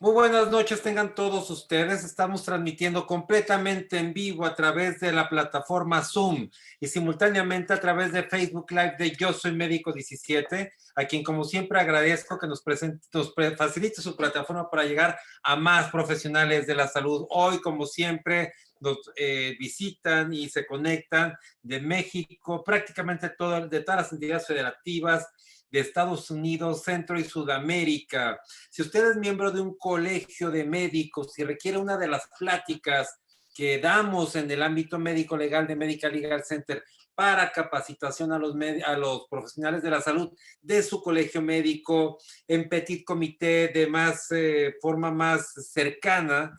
Muy buenas noches, tengan todos ustedes. Estamos transmitiendo completamente en vivo a través de la plataforma Zoom y simultáneamente a través de Facebook Live de Yo Soy Médico 17, a quien como siempre agradezco que nos facilite su plataforma para llegar a más profesionales de la salud. Hoy, como siempre, nos visitan y se conectan de México, prácticamente de todas las entidades federativas de Estados Unidos, Centro y Sudamérica. Si usted es miembro de un colegio de médicos y requiere una de las pláticas que damos en el ámbito médico legal de Medical Legal Center para capacitación a los profesionales de la salud de su colegio médico en petit comité de forma más cercana,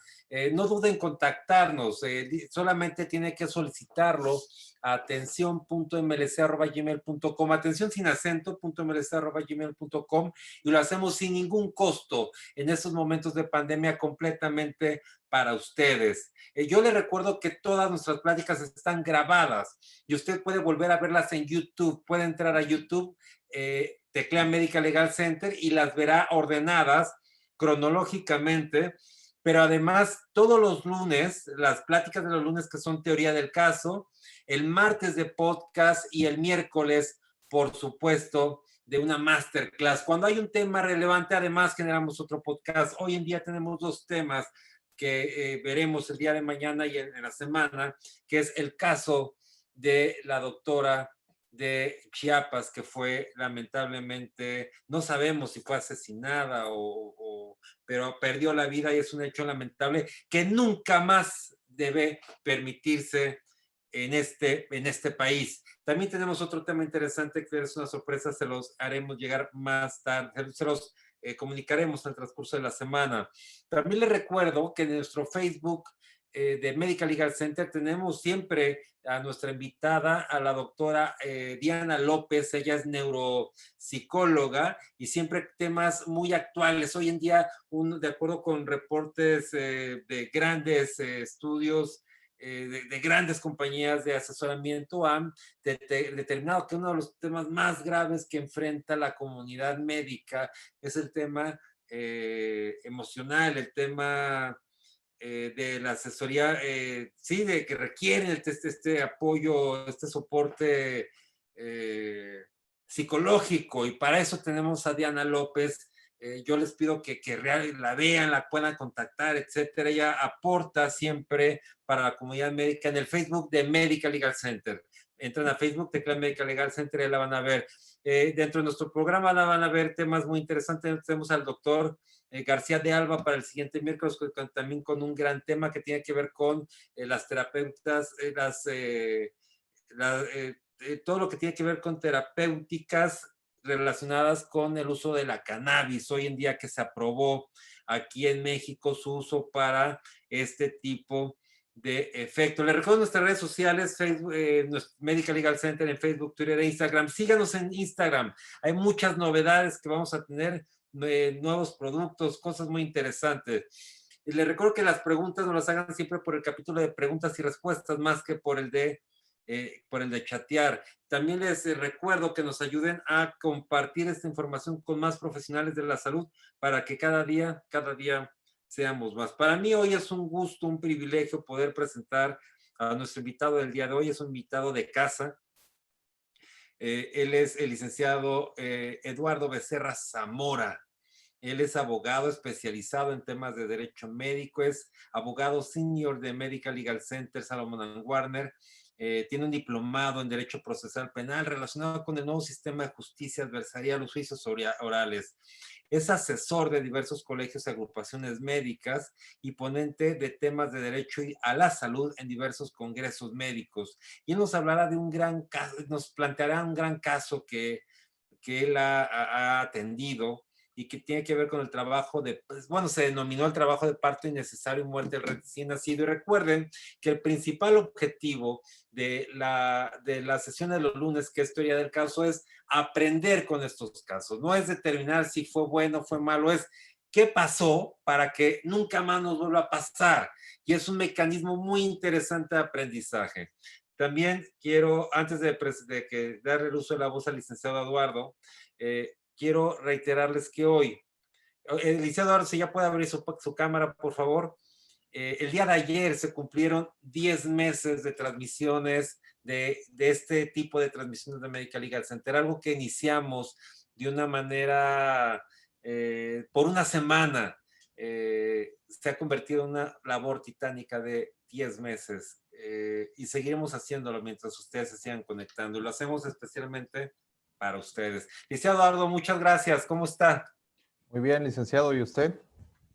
no duden en contactarnos, solamente tiene que solicitarlo a atención.mlc@gmail.com, atención sin acento.mlc@gmail.com, y lo hacemos sin ningún costo en estos momentos de pandemia completamente para ustedes. Yo les recuerdo que todas nuestras pláticas están grabadas y usted puede volver a verlas en YouTube. Puede entrar a YouTube, teclea Medical Legal Center y las verá ordenadas cronológicamente. Pero además, todos los lunes, las pláticas de los lunes que son teoría del caso, el martes de podcast y el miércoles, por supuesto, de una masterclass. Cuando hay un tema relevante, además generamos otro podcast. Hoy en día tenemos dos temas que veremos el día de mañana y en la semana, que es el caso de la doctora de Chiapas, que fue lamentablemente, no sabemos si fue asesinada pero perdió la vida y es un hecho lamentable que nunca más debe permitirse en este país. También tenemos otro tema interesante que es una sorpresa, se los haremos llegar más tarde, se los comunicaremos en el transcurso de la semana. También les recuerdo que en nuestro Facebook de Medical Legal Center tenemos siempre a nuestra invitada, a la doctora Diana López. Ella es neuropsicóloga y siempre temas muy actuales. Hoy en día, de acuerdo con reportes de grandes estudios, de grandes compañías de asesoramiento, han determinado que uno de los temas más graves que enfrenta la comunidad médica es el tema emocional, el tema de la asesoría, sí, de que requieren este apoyo, este soporte psicológico, y para eso tenemos a Diana López. Yo les pido que la vean, la puedan contactar, etcétera. Ella aporta siempre para la comunidad médica en el Facebook de Medical Legal Center. Entran a Facebook, teclean Medical Legal Center y la van a ver. Dentro de nuestro programa la van a ver temas muy interesantes. Tenemos al doctor García de Alba para el siguiente miércoles, también con un gran tema que tiene que ver con las terapeutas, todo lo que tiene que ver con terapéuticas relacionadas con el uso de la cannabis. Hoy en día que se aprobó aquí en México su uso para este tipo de efecto. Les recuerdo nuestras redes sociales, Facebook, Medical Legal Center en Facebook, Twitter e Instagram. Síganos en Instagram. Hay muchas novedades que vamos a tener, nuevos productos, cosas muy interesantes. Y les recuerdo que las preguntas nos las hagan siempre por el capítulo de preguntas y respuestas, más que por el de chatear. También les recuerdo que nos ayuden a compartir esta información con más profesionales de la salud para que cada día seamos más. Para mí hoy es un gusto, un privilegio poder presentar a nuestro invitado del día de hoy. Es un invitado de casa. Él es el licenciado Eduardo Becerra Zamora. Él es abogado especializado en temas de derecho médico, es abogado senior de Medical Legal Center Salomon & Warner. Tiene un diplomado en Derecho Procesal Penal relacionado con el nuevo sistema de justicia adversarial, los juicios orales. Es asesor de diversos colegios y agrupaciones médicas y ponente de temas de derecho a la salud en diversos congresos médicos. Y él nos hablará de un gran caso, nos planteará un gran caso que él ha atendido y que tiene que ver con el trabajo pues, bueno, se denominó el trabajo de parto innecesario y muerte del recién nacido. Y recuerden que el principal objetivo de la sesión de los lunes, que es teoría del caso, es aprender con estos casos. No es determinar si fue bueno, fue malo, es qué pasó para que nunca más nos vuelva a pasar. Y es un mecanismo muy interesante de aprendizaje. También quiero, antes de darle el uso de la voz al licenciado Eduardo, quiero reiterarles que hoy Licenciado, si ya puede abrir su cámara, por favor. El día de ayer se cumplieron 10 meses de transmisiones de este tipo de transmisiones de Medical Legal Center, algo que iniciamos de una manera, por una semana, se ha convertido en una labor titánica de 10 meses y seguiremos haciéndolo mientras ustedes se sigan conectando y lo hacemos especialmente para ustedes. Licenciado Eduardo, muchas gracias. ¿Cómo está? Muy bien, licenciado. ¿Y usted?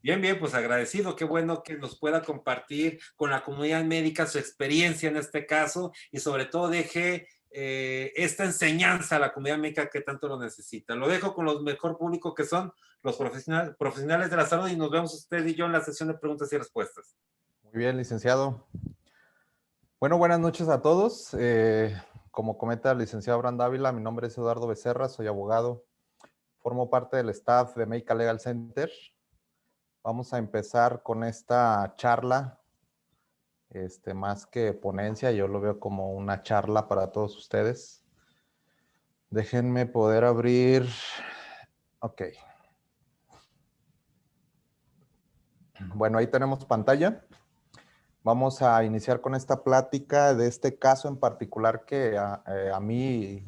Bien, bien, pues agradecido. Qué bueno que nos pueda compartir con la comunidad médica su experiencia en este caso y sobre todo deje esta enseñanza a la comunidad médica que tanto lo necesita. Lo dejo con los mejor público que son los profesionales de la salud y nos vemos usted y yo en la sesión de preguntas y respuestas. Muy bien, licenciado. Bueno, buenas noches a todos. Como comenta el licenciado Abraham Dávila, mi nombre es Eduardo Becerra, soy abogado. Formo parte del staff de Medical Legal Center. Vamos a empezar con esta charla, más que ponencia, yo lo veo como una charla para todos ustedes. Déjenme poder abrir. Ok. Bueno, ahí tenemos pantalla. Vamos a iniciar con esta plática de este caso en particular que a mí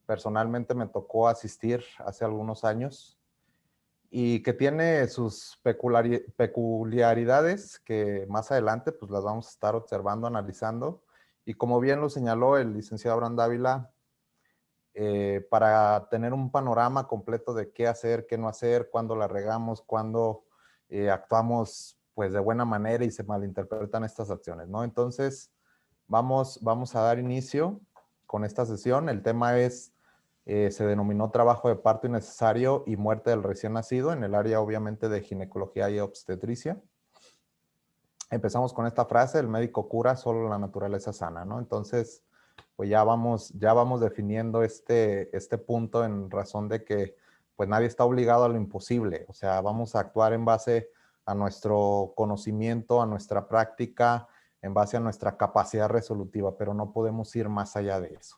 personalmente me tocó asistir hace algunos años y que tiene sus peculiaridades que más adelante pues las vamos a estar observando, analizando. Y como bien lo señaló el licenciado Abraham Dávila, para tener un panorama completo de qué hacer, qué no hacer, cuándo la regamos, cuándo actuamos pues de buena manera y se malinterpretan estas acciones, ¿no? Entonces, vamos a dar inicio con esta sesión. El tema es, se denominó trabajo de parto innecesario y muerte del recién nacido en el área obviamente de ginecología y obstetricia. Empezamos con esta frase, el médico cura, solo la naturaleza sana, ¿no? Entonces, pues ya vamos definiendo este punto en razón de que pues nadie está obligado a lo imposible. O sea, vamos a actuar en base a nuestro conocimiento, a nuestra práctica, en base a nuestra capacidad resolutiva, pero no podemos ir más allá de eso.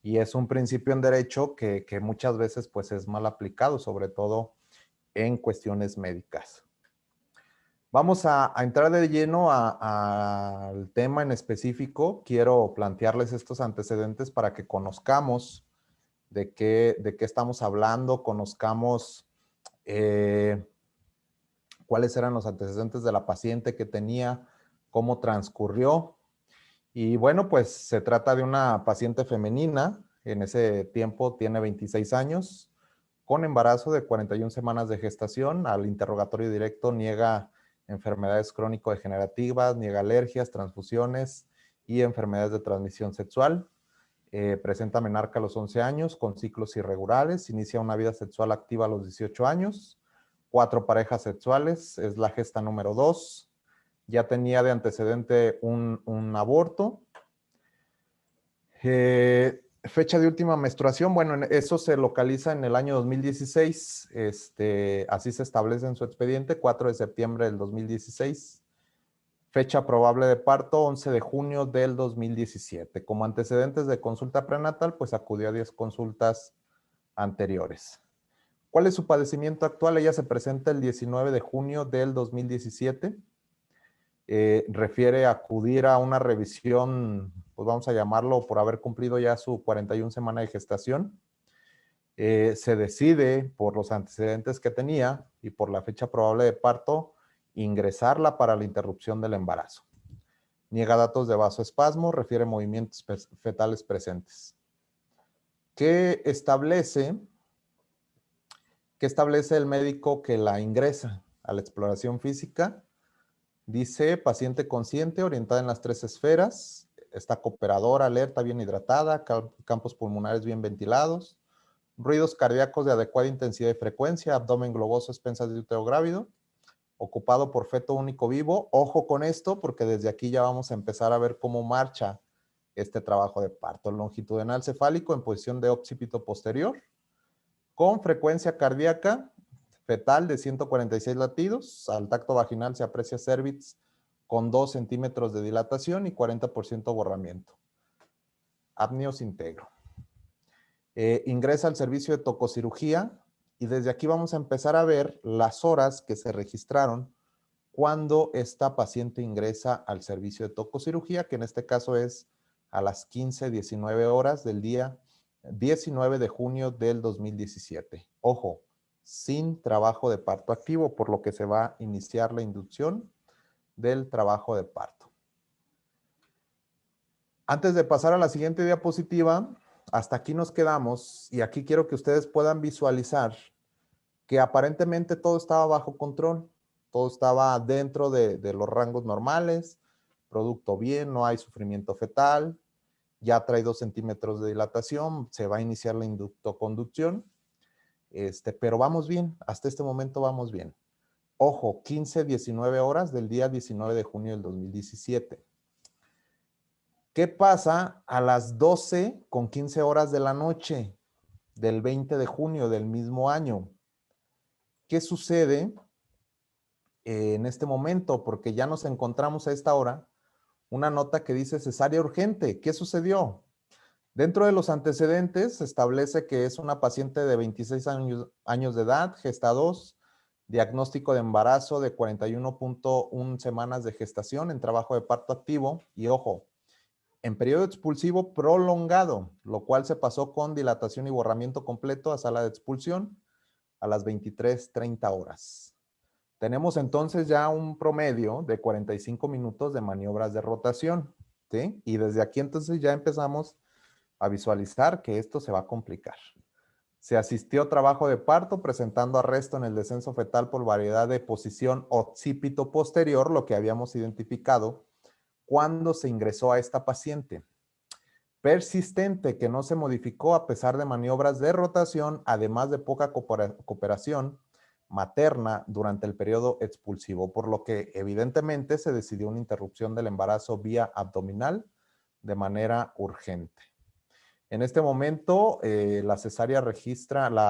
Y es un principio en derecho que muchas veces pues es mal aplicado, sobre todo en cuestiones médicas. Vamos a entrar de lleno al tema en específico. Quiero plantearles estos antecedentes para que conozcamos de qué estamos hablando, conozcamos cuáles eran los antecedentes de la paciente que tenía, cómo transcurrió. Y bueno, pues se trata de una paciente femenina, en ese tiempo tiene 26 años, con embarazo de 41 semanas de gestación. Al interrogatorio directo niega enfermedades crónico-degenerativas, niega alergias, transfusiones y enfermedades de transmisión sexual. Presenta menarca a los 11 años con ciclos irregulares, inicia una vida sexual activa a los 18 años, 4 parejas sexuales, es la gesta número 2, ya tenía de antecedente un aborto. Fecha de última menstruación, bueno, eso se localiza en el año 2016, así se establece en su expediente, 4 de septiembre del 2016. Fecha probable de parto, 11 de junio del 2017. Como antecedentes de consulta prenatal, pues acudió a 10 consultas anteriores. ¿Cuál es su padecimiento actual? Ella se presenta el 19 de junio del 2017. Refiere a acudir a una revisión, pues vamos a llamarlo, por haber cumplido ya su 41 semana de gestación. Se decide, por los antecedentes que tenía y por la fecha probable de parto, ingresarla para la interrupción del embarazo. Niega datos de vasoespasmo, refiere movimientos fetales presentes. ¿Qué establece el médico que la ingresa a la exploración física? Dice, paciente consciente, orientada en las 3 esferas, está cooperadora, alerta, bien hidratada, campos pulmonares bien ventilados, ruidos cardíacos de adecuada intensidad y frecuencia, abdomen globoso, expensas de útero grávido, ocupado por feto único vivo. Ojo con esto, porque desde aquí ya vamos a empezar a ver cómo marcha este trabajo de parto. Longitudinal cefálico en posición de occipito posterior, con frecuencia cardíaca fetal de 146 latidos. Al tacto vaginal se aprecia cérvix con 2 centímetros de dilatación y 40% borramiento. Apneos integro. Ingresa al servicio de tococirugía Y desde aquí vamos a empezar a ver las horas que se registraron cuando esta paciente ingresa al servicio de tococirugía, que en este caso es a las 15:19 horas del día 19 de junio del 2017. Ojo, sin trabajo de parto activo, por lo que se va a iniciar la inducción del trabajo de parto. Antes de pasar a la siguiente diapositiva, hasta aquí nos quedamos y aquí quiero que ustedes puedan visualizar que aparentemente todo estaba bajo control, todo estaba dentro de los rangos normales, producto bien, no hay sufrimiento fetal, ya trae 2 centímetros de dilatación, se va a iniciar la inductoconducción, pero vamos bien, hasta este momento vamos bien. Ojo, 15:19 horas del día 19 de junio del 2017. ¿Qué pasa a las 12:15 horas de la noche del 20 de junio del mismo año? ¿Qué sucede en este momento? Porque ya nos encontramos a esta hora una nota que dice cesárea urgente. ¿Qué sucedió? Dentro de los antecedentes se establece que es una paciente de 26 años de edad, gesta 2, diagnóstico de embarazo de 41.1 semanas de gestación en trabajo de parto activo y ojo, en periodo expulsivo prolongado, lo cual se pasó con dilatación y borramiento completo a sala de expulsión a las 23:30 horas. Tenemos entonces ya un promedio de 45 minutos de maniobras de rotación, ¿sí? Y desde aquí entonces ya empezamos a visualizar que esto se va a complicar. Se asistió a trabajo de parto presentando arresto en el descenso fetal por variedad de posición occipito posterior, lo que habíamos identificado cuando se ingresó a esta paciente. Persistente que no se modificó a pesar de maniobras de rotación, además de poca cooperación materna durante el periodo expulsivo, por lo que evidentemente se decidió una interrupción del embarazo vía abdominal de manera urgente. En este momento, la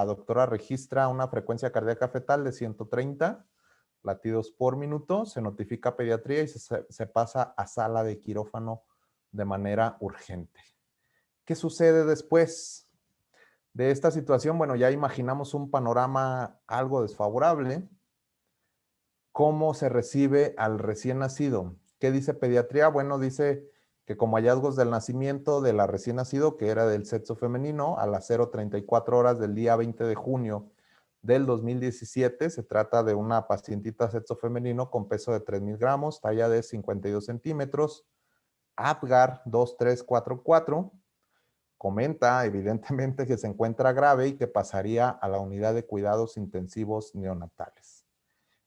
doctora registra una frecuencia cardíaca fetal de 130 latidos por minuto, se notifica a pediatría y se pasa a sala de quirófano de manera urgente. ¿Qué sucede después de esta situación? Bueno, ya imaginamos un panorama algo desfavorable. ¿Cómo se recibe al recién nacido? ¿Qué dice pediatría? Bueno, dice que como hallazgos del nacimiento de la recién nacido, que era del sexo femenino, a las 0:34 horas del día 20 de junio del 2017, se trata de una pacientita sexo femenino con peso de 3,000 gramos, talla de 52 centímetros, APGAR 2344, comenta evidentemente que se encuentra grave y que pasaría a la unidad de cuidados intensivos neonatales.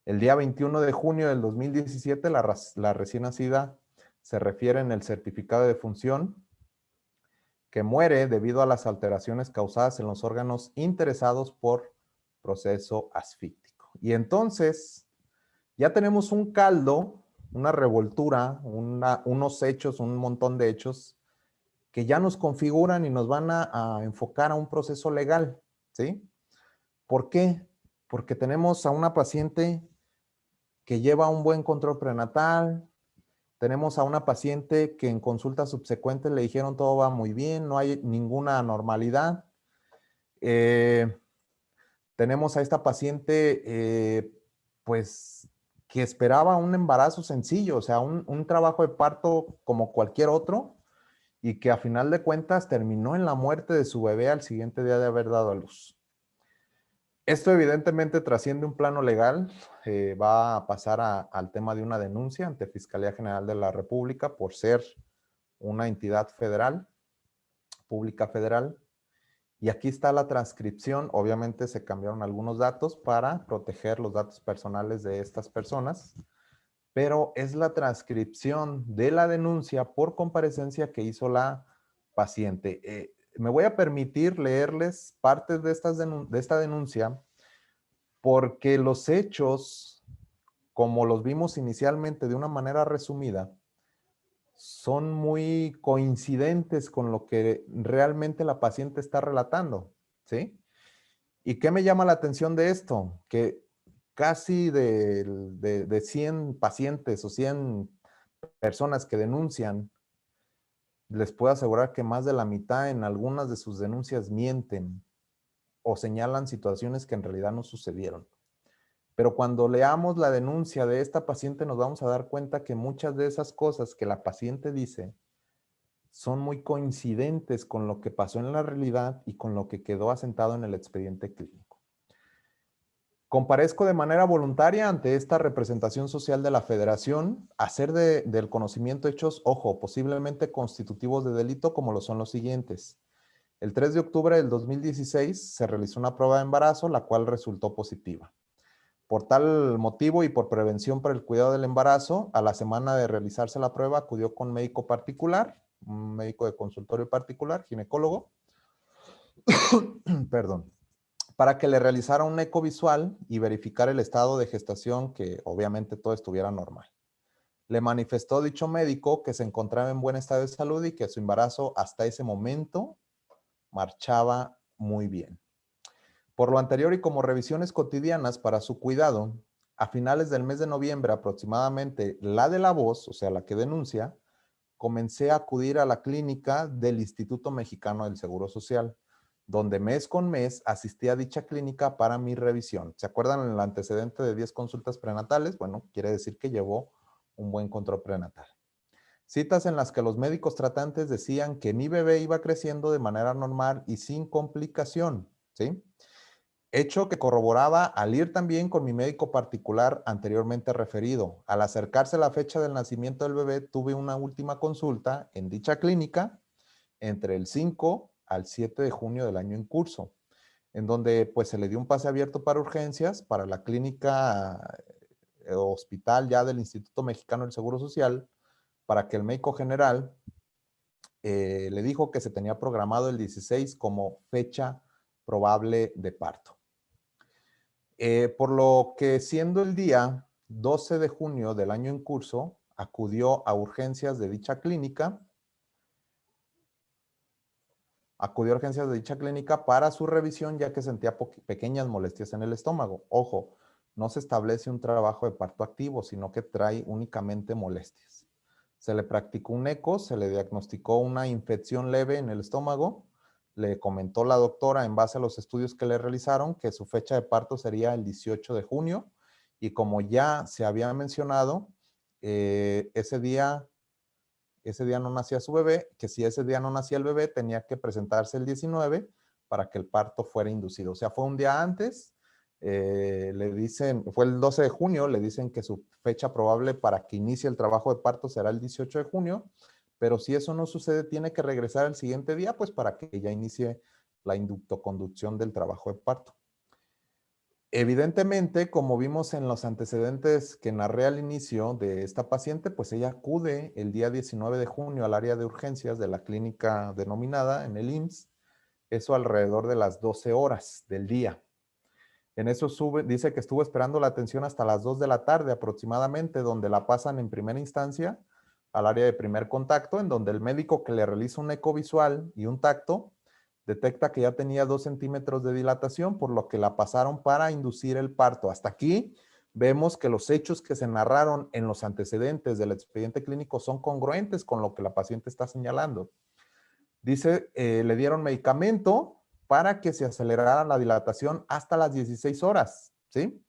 El día 21 de junio del 2017, la recién nacida se refiere en el certificado de defunción que muere debido a las alteraciones causadas en los órganos interesados por proceso asfíctico. Y entonces, ya tenemos un caldo, una revoltura, unos hechos, un montón de hechos que ya nos configuran y nos van a enfocar a un proceso legal, ¿sí? ¿Por qué? Porque tenemos a una paciente que lleva un buen control prenatal, tenemos a una paciente que en consulta subsecuente le dijeron todo va muy bien, no hay ninguna anormalidad. Tenemos a esta paciente, pues, que esperaba un embarazo sencillo, o sea, un trabajo de parto como cualquier otro, y que a final de cuentas terminó en la muerte de su bebé al siguiente día de haber dado a luz. Esto evidentemente trasciende un plano legal, va a pasar al tema de una denuncia ante Fiscalía General de la República por ser una entidad federal, pública federal. Y aquí está la transcripción, obviamente se cambiaron algunos datos para proteger los datos personales de estas personas, pero es la transcripción de la denuncia por comparecencia que hizo la paciente. Me voy a permitir leerles partes de esta denuncia porque los hechos, como los vimos inicialmente de una manera resumida, son muy coincidentes con lo que realmente la paciente está relatando, ¿sí? ¿Y qué me llama la atención de esto? Que casi de 100 pacientes o 100 personas que denuncian, les puedo asegurar que más de la mitad en algunas de sus denuncias mienten. o señalan situaciones que en realidad no sucedieron. Pero cuando leamos la denuncia de esta paciente nos vamos a dar cuenta que muchas de esas cosas que la paciente dice son muy coincidentes con lo que pasó en la realidad y con lo que quedó asentado en el expediente clínico. Comparezco de manera voluntaria ante esta representación social de la Federación, hacer del conocimiento hechos, ojo, posiblemente constitutivos de delito, como lo son los siguientes. El 3 de octubre del 2016 se realizó una prueba de embarazo, la cual resultó positiva. Por tal motivo y por prevención para el cuidado del embarazo, a la semana de realizarse la prueba acudió con médico particular, un médico de consultorio particular, ginecólogo, perdón, para que le realizara un eco visual y verificar el estado de gestación, que obviamente todo estuviera normal. Le manifestó dicho médico que se encontraba en buen estado de salud y que su embarazo hasta ese momento marchaba muy bien. Por lo anterior y como revisiones cotidianas para su cuidado, a finales del mes de noviembre aproximadamente, la de la voz, o sea, la que denuncia, comencé a acudir a la clínica del Instituto Mexicano del Seguro Social, donde mes con mes asistí a dicha clínica para mi revisión. ¿Se acuerdan el antecedente de 10 consultas prenatales? Bueno, quiere decir que llevó un buen control prenatal. Citas en las que los médicos tratantes decían que mi bebé iba creciendo de manera normal y sin complicación, ¿sí? Hecho que corroboraba al ir también con mi médico particular anteriormente referido. Al acercarse la fecha del nacimiento del bebé, tuve una última consulta en dicha clínica entre el 5 al 7 de junio del año en curso, en donde pues se le dio un pase abierto para urgencias para la clínica hospital ya del Instituto Mexicano del Seguro Social, para que el médico general le dijo que se tenía programado el 16 como fecha probable de parto. Por lo que siendo el día 12 de junio del año en curso, acudió a urgencias de dicha clínica, para su revisión ya que sentía pequeñas molestias en el estómago. Ojo, no se establece un trabajo de parto activo, sino que trae únicamente molestias. Se le practicó un eco, se le diagnosticó una infección leve en el estómago. Le comentó la doctora en base a los estudios que le realizaron que su fecha de parto sería el 18 de junio y como ya se había mencionado, ese día no nacía su bebé, que si ese día no nacía el bebé tenía que presentarse el 19 para que el parto fuera inducido. O sea, fue un día antes, le dicen, fue el 12 de junio, le dicen que su fecha probable para que inicie el trabajo de parto será el 18 de junio, pero si eso no sucede, tiene que regresar el siguiente día, pues para que ya inicie la inductoconducción del trabajo de parto. Evidentemente, como vimos en los antecedentes que narré al inicio de esta paciente, pues ella acude el día 19 de junio al área de urgencias de la clínica denominada en el IMSS, eso alrededor de las 12 horas del día. En eso dice que estuvo esperando la atención hasta las 2 de la tarde aproximadamente, donde la pasan en primera instancia al área de primer contacto, en donde el médico que le realiza un eco visual y un tacto, detecta que ya tenía 2 centímetros de dilatación, por lo que la pasaron para inducir el parto. Hasta aquí vemos que los hechos que se narraron en los antecedentes del expediente clínico son congruentes con lo que la paciente está señalando. Dice, le dieron medicamento para que se acelerara la dilatación hasta las 16 horas, ¿sí?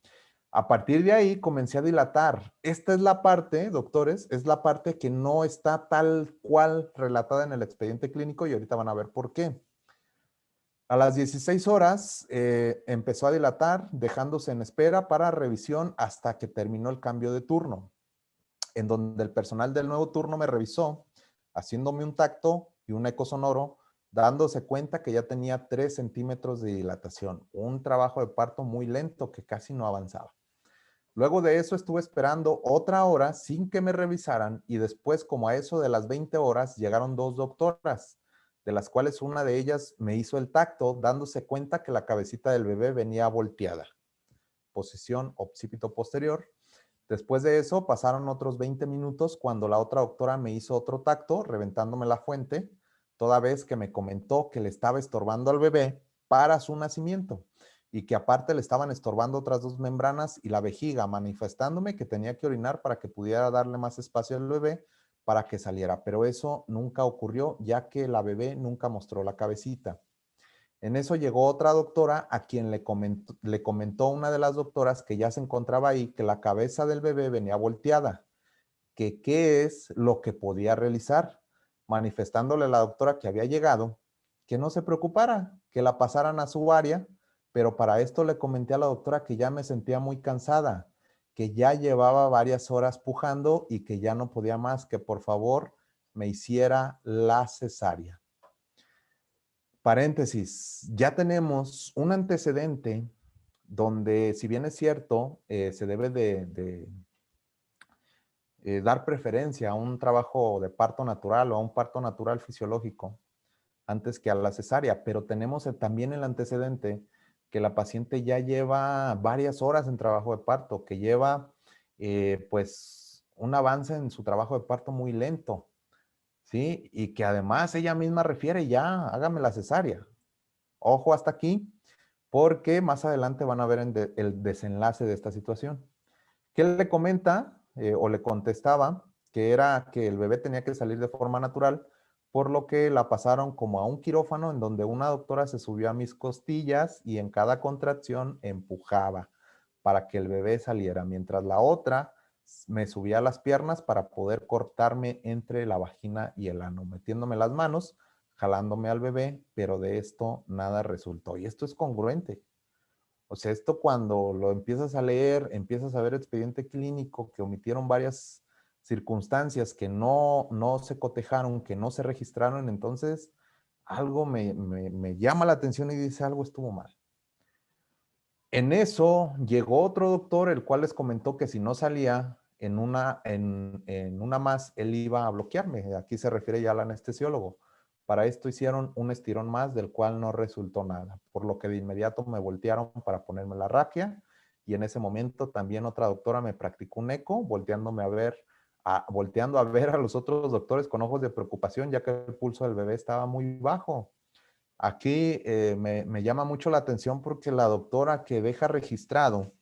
A partir de ahí comencé a dilatar. Esta es la parte, doctores, es la parte que no está tal cual relatada en el expediente clínico y ahorita van a ver por qué. A las 16 horas empezó a dilatar, dejándose en espera para revisión hasta que terminó el cambio de turno, en donde el personal del nuevo turno me revisó, haciéndome un tacto y un eco sonoro, dándose cuenta que ya tenía 3 centímetros de dilatación, un trabajo de parto muy lento que casi no avanzaba. Luego de eso estuve esperando otra hora sin que me revisaran y después, como a eso de las 20 horas, llegaron 2 doctoras, de las cuales una de ellas me hizo el tacto, dándose cuenta que la cabecita del bebé venía volteada. Posición occipito posterior. Después de eso pasaron otros 20 minutos cuando la otra doctora me hizo otro tacto, reventándome la fuente, toda vez que me comentó que le estaba estorbando al bebé para su nacimiento y que aparte le estaban estorbando otras 2 membranas y la vejiga, manifestándome que tenía que orinar para que pudiera darle más espacio al bebé para que saliera. Pero eso nunca ocurrió, ya que la bebé nunca mostró la cabecita. En eso llegó otra doctora a quien le comentó una de las doctoras que ya se encontraba ahí que la cabeza del bebé venía volteada, que qué es lo que podía realizar, manifestándole a la doctora que había llegado que no se preocupara, que la pasaran a su área, pero para esto le comenté a la doctora que ya me sentía muy cansada, que ya llevaba varias horas pujando y que ya no podía más, que por favor me hiciera la cesárea. Paréntesis, ya tenemos un antecedente donde, si bien es cierto, se debe de dar preferencia a un trabajo de parto natural o a un parto natural fisiológico antes que a la cesárea, pero tenemos también el antecedente que la paciente ya lleva varias horas en trabajo de parto, que lleva pues un avance en su trabajo de parto muy lento, ¿sí? Y que además ella misma refiere ya, hágame la cesárea. Ojo hasta aquí, porque más adelante van a ver el desenlace de esta situación. ¿Qué le comenta o le contestaba? Que era que el bebé tenía que salir de forma natural, por lo que la pasaron como a un quirófano en donde una doctora se subió a mis costillas y en cada contracción empujaba para que el bebé saliera, mientras la otra me subía a las piernas para poder cortarme entre la vagina y el ano, metiéndome las manos, jalándome al bebé, pero de esto nada resultó. Y esto es congruente. O sea, esto cuando lo empiezas a leer, empiezas a ver expediente clínico que omitieron varias circunstancias que no se cotejaron, que no se registraron, entonces algo me llama la atención y dice algo estuvo mal. En eso llegó otro doctor, el cual les comentó que si no salía en una más, él iba a bloquearme. Aquí se refiere ya al anestesiólogo. Para esto hicieron un estirón más, del cual no resultó nada, por lo que de inmediato me voltearon para ponerme la raquia y en ese momento también otra doctora me practicó un eco, volteando a ver a los otros doctores con ojos de preocupación, ya que el pulso del bebé estaba muy bajo. Aquí me llama mucho la atención porque la doctora que deja registrado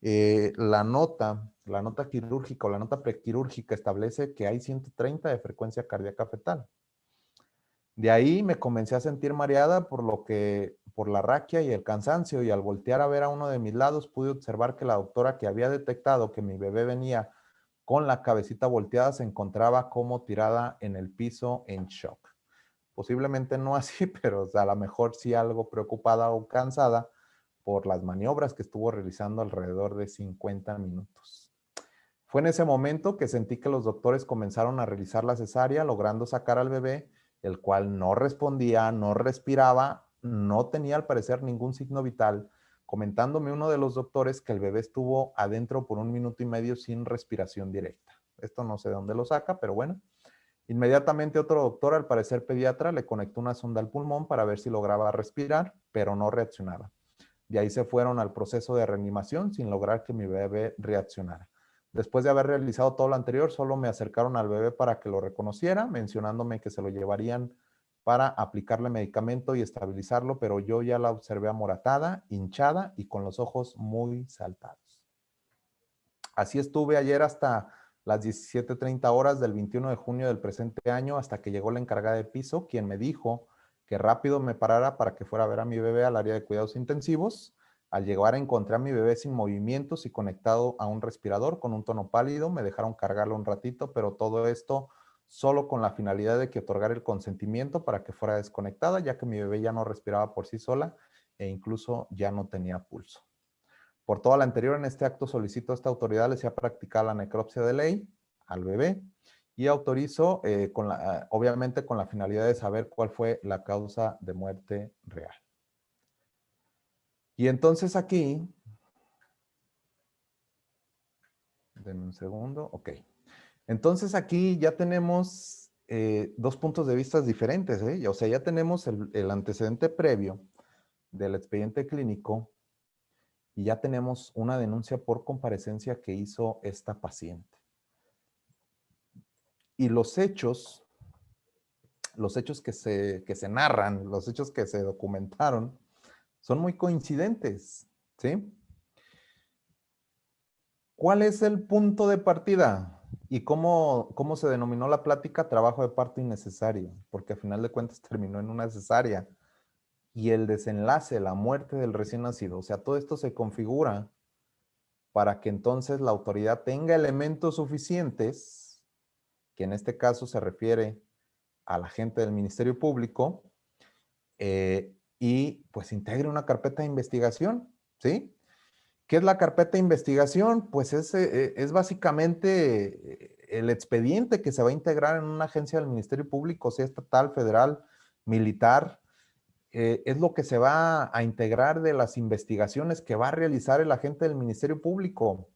la nota quirúrgica o la nota prequirúrgica establece que hay 130 de frecuencia cardíaca fetal. De ahí me comencé a sentir mareada por la raquia y el cansancio, y al voltear a ver a uno de mis lados pude observar que la doctora que había detectado que mi bebé venía con la cabecita volteada se encontraba como tirada en el piso en shock. Posiblemente no así, pero a lo mejor sí algo preocupada o cansada por las maniobras que estuvo realizando alrededor de 50 minutos. Fue en ese momento que sentí que los doctores comenzaron a realizar la cesárea, logrando sacar al bebé, el cual no respondía, no respiraba, no tenía al parecer ningún signo vital, comentándome uno de los doctores que el bebé estuvo adentro por 1 minuto y medio sin respiración directa. Esto no sé de dónde lo saca, pero bueno. Inmediatamente otro doctor, al parecer pediatra, le conectó una sonda al pulmón para ver si lograba respirar, pero no reaccionaba. De ahí se fueron al proceso de reanimación sin lograr que mi bebé reaccionara. Después de haber realizado todo lo anterior, solo me acercaron al bebé para que lo reconociera, mencionándome que se lo llevarían para aplicarle medicamento y estabilizarlo, pero yo ya la observé amoratada, hinchada y con los ojos muy saltados. Así estuve ayer hasta las 17:30 horas del 21 de junio del presente año, hasta que llegó la encargada de piso, quien me dijo que rápido me parara para que fuera a ver a mi bebé al área de cuidados intensivos. Al llegar encontré a mi bebé sin movimientos y conectado a un respirador con un tono pálido. Me dejaron cargarlo un ratito, pero todo esto solo con la finalidad de que otorgar el consentimiento para que fuera desconectada, ya que mi bebé ya no respiraba por sí sola e incluso ya no tenía pulso. Por todo lo anterior, en este acto solicito a esta autoridad le sea practicada la necropsia de ley al bebé y autorizo, obviamente, con la finalidad de saber cuál fue la causa de muerte real. Y entonces aquí, denme un segundo, ok. Entonces aquí ya tenemos dos puntos de vista diferentes, ¿eh? O sea, ya tenemos el antecedente previo del expediente clínico y ya tenemos una denuncia por comparecencia que hizo esta paciente. Y los hechos que se narran, los hechos que se documentaron, son muy coincidentes, ¿sí? ¿Cuál es el punto de partida? ¿Y cómo se denominó la plática? Trabajo de parto innecesario, porque a final de cuentas terminó en una cesárea. y el desenlace, la muerte del recién nacido. O sea, todo esto se configura para que entonces la autoridad tenga elementos suficientes, que en este caso se refiere a la gente del Ministerio Público, y pues integre una carpeta de investigación, ¿sí? ¿Qué es la carpeta de investigación? Pues es básicamente el expediente que se va a integrar en una agencia del Ministerio Público, sea estatal, federal, militar. Es lo que se va a integrar de las investigaciones que va a realizar el agente del Ministerio Público.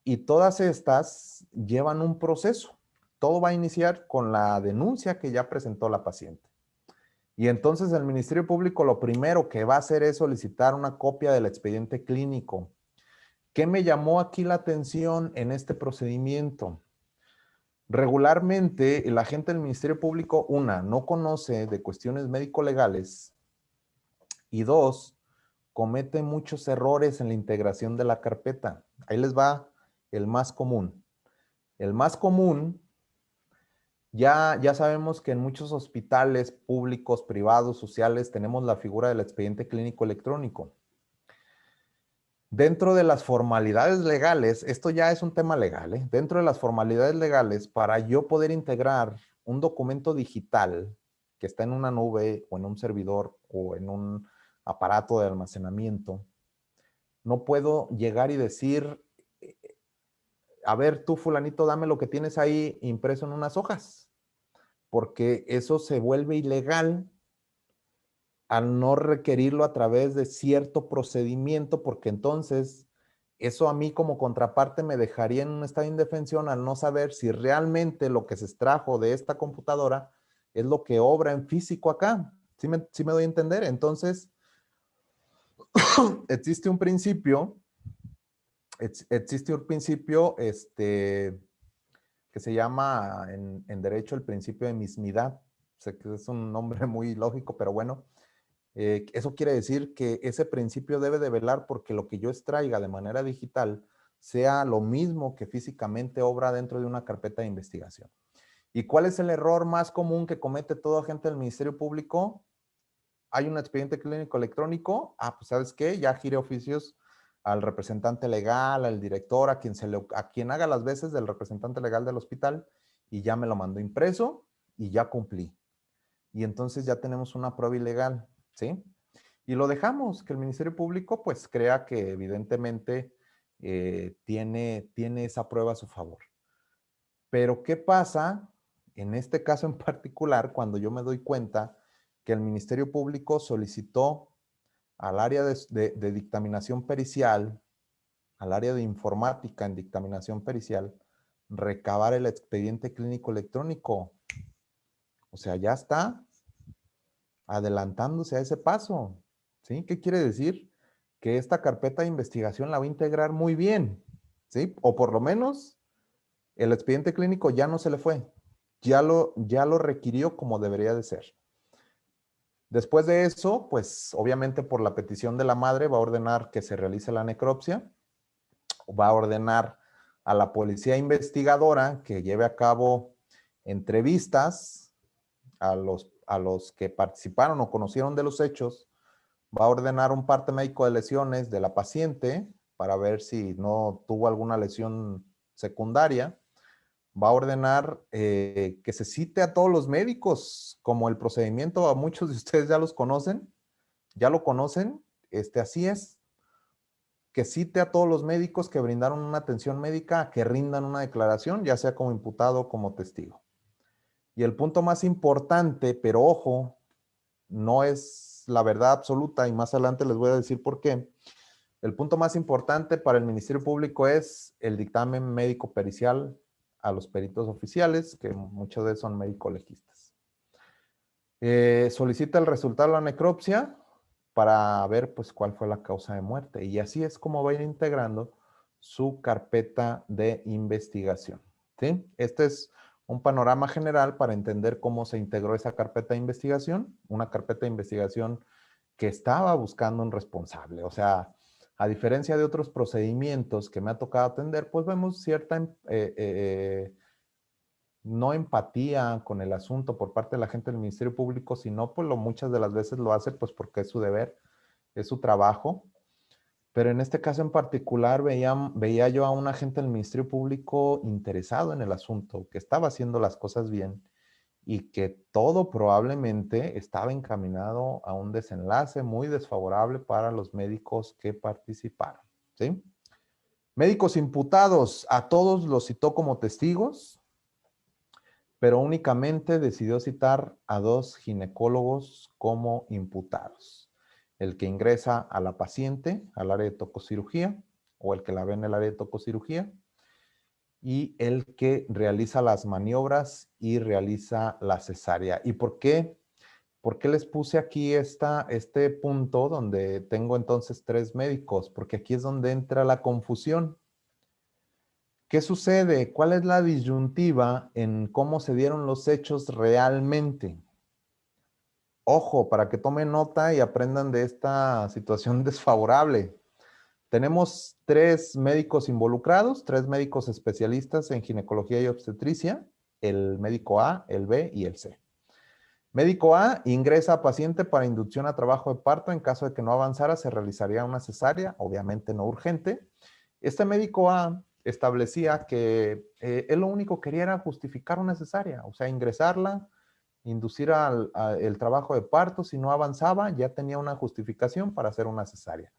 Y todas estas llevan un proceso. Todo va a iniciar con la denuncia que ya presentó la paciente. Y entonces el Ministerio Público lo primero que va a hacer es solicitar una copia del expediente clínico. ¿Qué me llamó aquí la atención en este procedimiento? Regularmente, el agente del Ministerio Público, una, no conoce de cuestiones médico-legales y dos, comete muchos errores en la integración de la carpeta. Ahí les va el más común. El más común, ya sabemos que en muchos hospitales públicos, privados, sociales, tenemos la figura del expediente clínico electrónico. Dentro de las formalidades legales, esto ya es un tema legal, ¿eh? Dentro de las formalidades legales, para yo poder integrar un documento digital que está en una nube o en un servidor o en un aparato de almacenamiento, no puedo llegar y decir, a ver, tú fulanito, dame lo que tienes ahí impreso en unas hojas, porque eso se vuelve ilegal al no requerirlo a través de cierto procedimiento, porque entonces eso a mí como contraparte me dejaría en un estado de indefensión al no saber si realmente lo que se extrajo de esta computadora es lo que obra en físico acá. ¿Sí me doy a entender? Entonces, existe un principio, que se llama en derecho el principio de mismidad. Sé que es un nombre muy lógico, pero bueno, eso quiere decir que ese principio debe de velar porque lo que yo extraiga de manera digital sea lo mismo que físicamente obra dentro de una carpeta de investigación. ¿Y cuál es el error más común que comete todo agente del Ministerio Público? Hay un expediente clínico electrónico. Pues ¿sabes qué? Ya gire oficios al representante legal, al director, a quien haga las veces del representante legal del hospital y ya me lo mandó impreso y ya cumplí. Y entonces ya tenemos una prueba ilegal, ¿sí? Y lo dejamos, que el Ministerio Público pues crea que evidentemente tiene esa prueba a su favor. Pero ¿qué pasa en este caso en particular cuando yo me doy cuenta que el Ministerio Público solicitó al área de dictaminación pericial, al área de informática en dictaminación pericial, recabar el expediente clínico electrónico? O sea, ya está adelantándose a ese paso, ¿sí? ¿Qué quiere decir? Que esta carpeta de investigación la va a integrar muy bien, ¿sí? O por lo menos el expediente clínico ya no se le fue, ya lo requirió como debería de ser. Después de eso, pues obviamente por la petición de la madre va a ordenar que se realice la necropsia, va a ordenar a la policía investigadora que lleve a cabo entrevistas a los que participaron o conocieron de los hechos, va a ordenar un parte médico de lesiones de la paciente para ver si no tuvo alguna lesión secundaria. Va a ordenar que se cite a todos los médicos, como el procedimiento a muchos de ustedes ya lo conocen, así es, que cite a todos los médicos que brindaron una atención médica a que rindan una declaración, ya sea como imputado o como testigo. Y el punto más importante, pero ojo, no es la verdad absoluta y más adelante les voy a decir por qué. El punto más importante para el Ministerio Público es el dictamen médico pericial a los peritos oficiales, que muchos de ellos son médico-legistas. Solicita el resultado de la necropsia para ver pues cuál fue la causa de muerte y así es como va a ir integrando su carpeta de investigación, ¿sí? Este es un panorama general para entender cómo se integró esa carpeta de investigación, una carpeta de investigación que estaba buscando un responsable. O sea, a diferencia de otros procedimientos que me ha tocado atender, pues vemos cierta no empatía con el asunto por parte de la gente del Ministerio Público, sino pues muchas de las veces lo hace pues porque es su deber, es su trabajo. Pero en este caso en particular veía yo a un agente del Ministerio Público interesado en el asunto, que estaba haciendo las cosas bien y que todo probablemente estaba encaminado a un desenlace muy desfavorable para los médicos que participaron, ¿sí? Médicos imputados, a todos los citó como testigos, pero únicamente decidió citar a 2 ginecólogos como imputados. El que ingresa a la paciente al área de tococirugía o el que la ve en el área de tococirugía y el que realiza las maniobras y realiza la cesárea. ¿Y por qué? ¿Por qué les puse aquí este punto donde tengo entonces 3 médicos? Porque aquí es donde entra la confusión. ¿Qué sucede? ¿Cuál es la disyuntiva en cómo se dieron los hechos realmente? Ojo, para que tomen nota y aprendan de esta situación desfavorable. Tenemos 3 médicos involucrados, 3 médicos especialistas en ginecología y obstetricia, el médico A, el B y el C. Médico A ingresa a paciente para inducción a trabajo de parto. En caso de que no avanzara, se realizaría una cesárea, obviamente no urgente. Este médico A establecía que él lo único que quería era justificar una cesárea, o sea, ingresarla, inducir el trabajo de parto. Si no avanzaba, ya tenía una justificación para hacer una cesárea.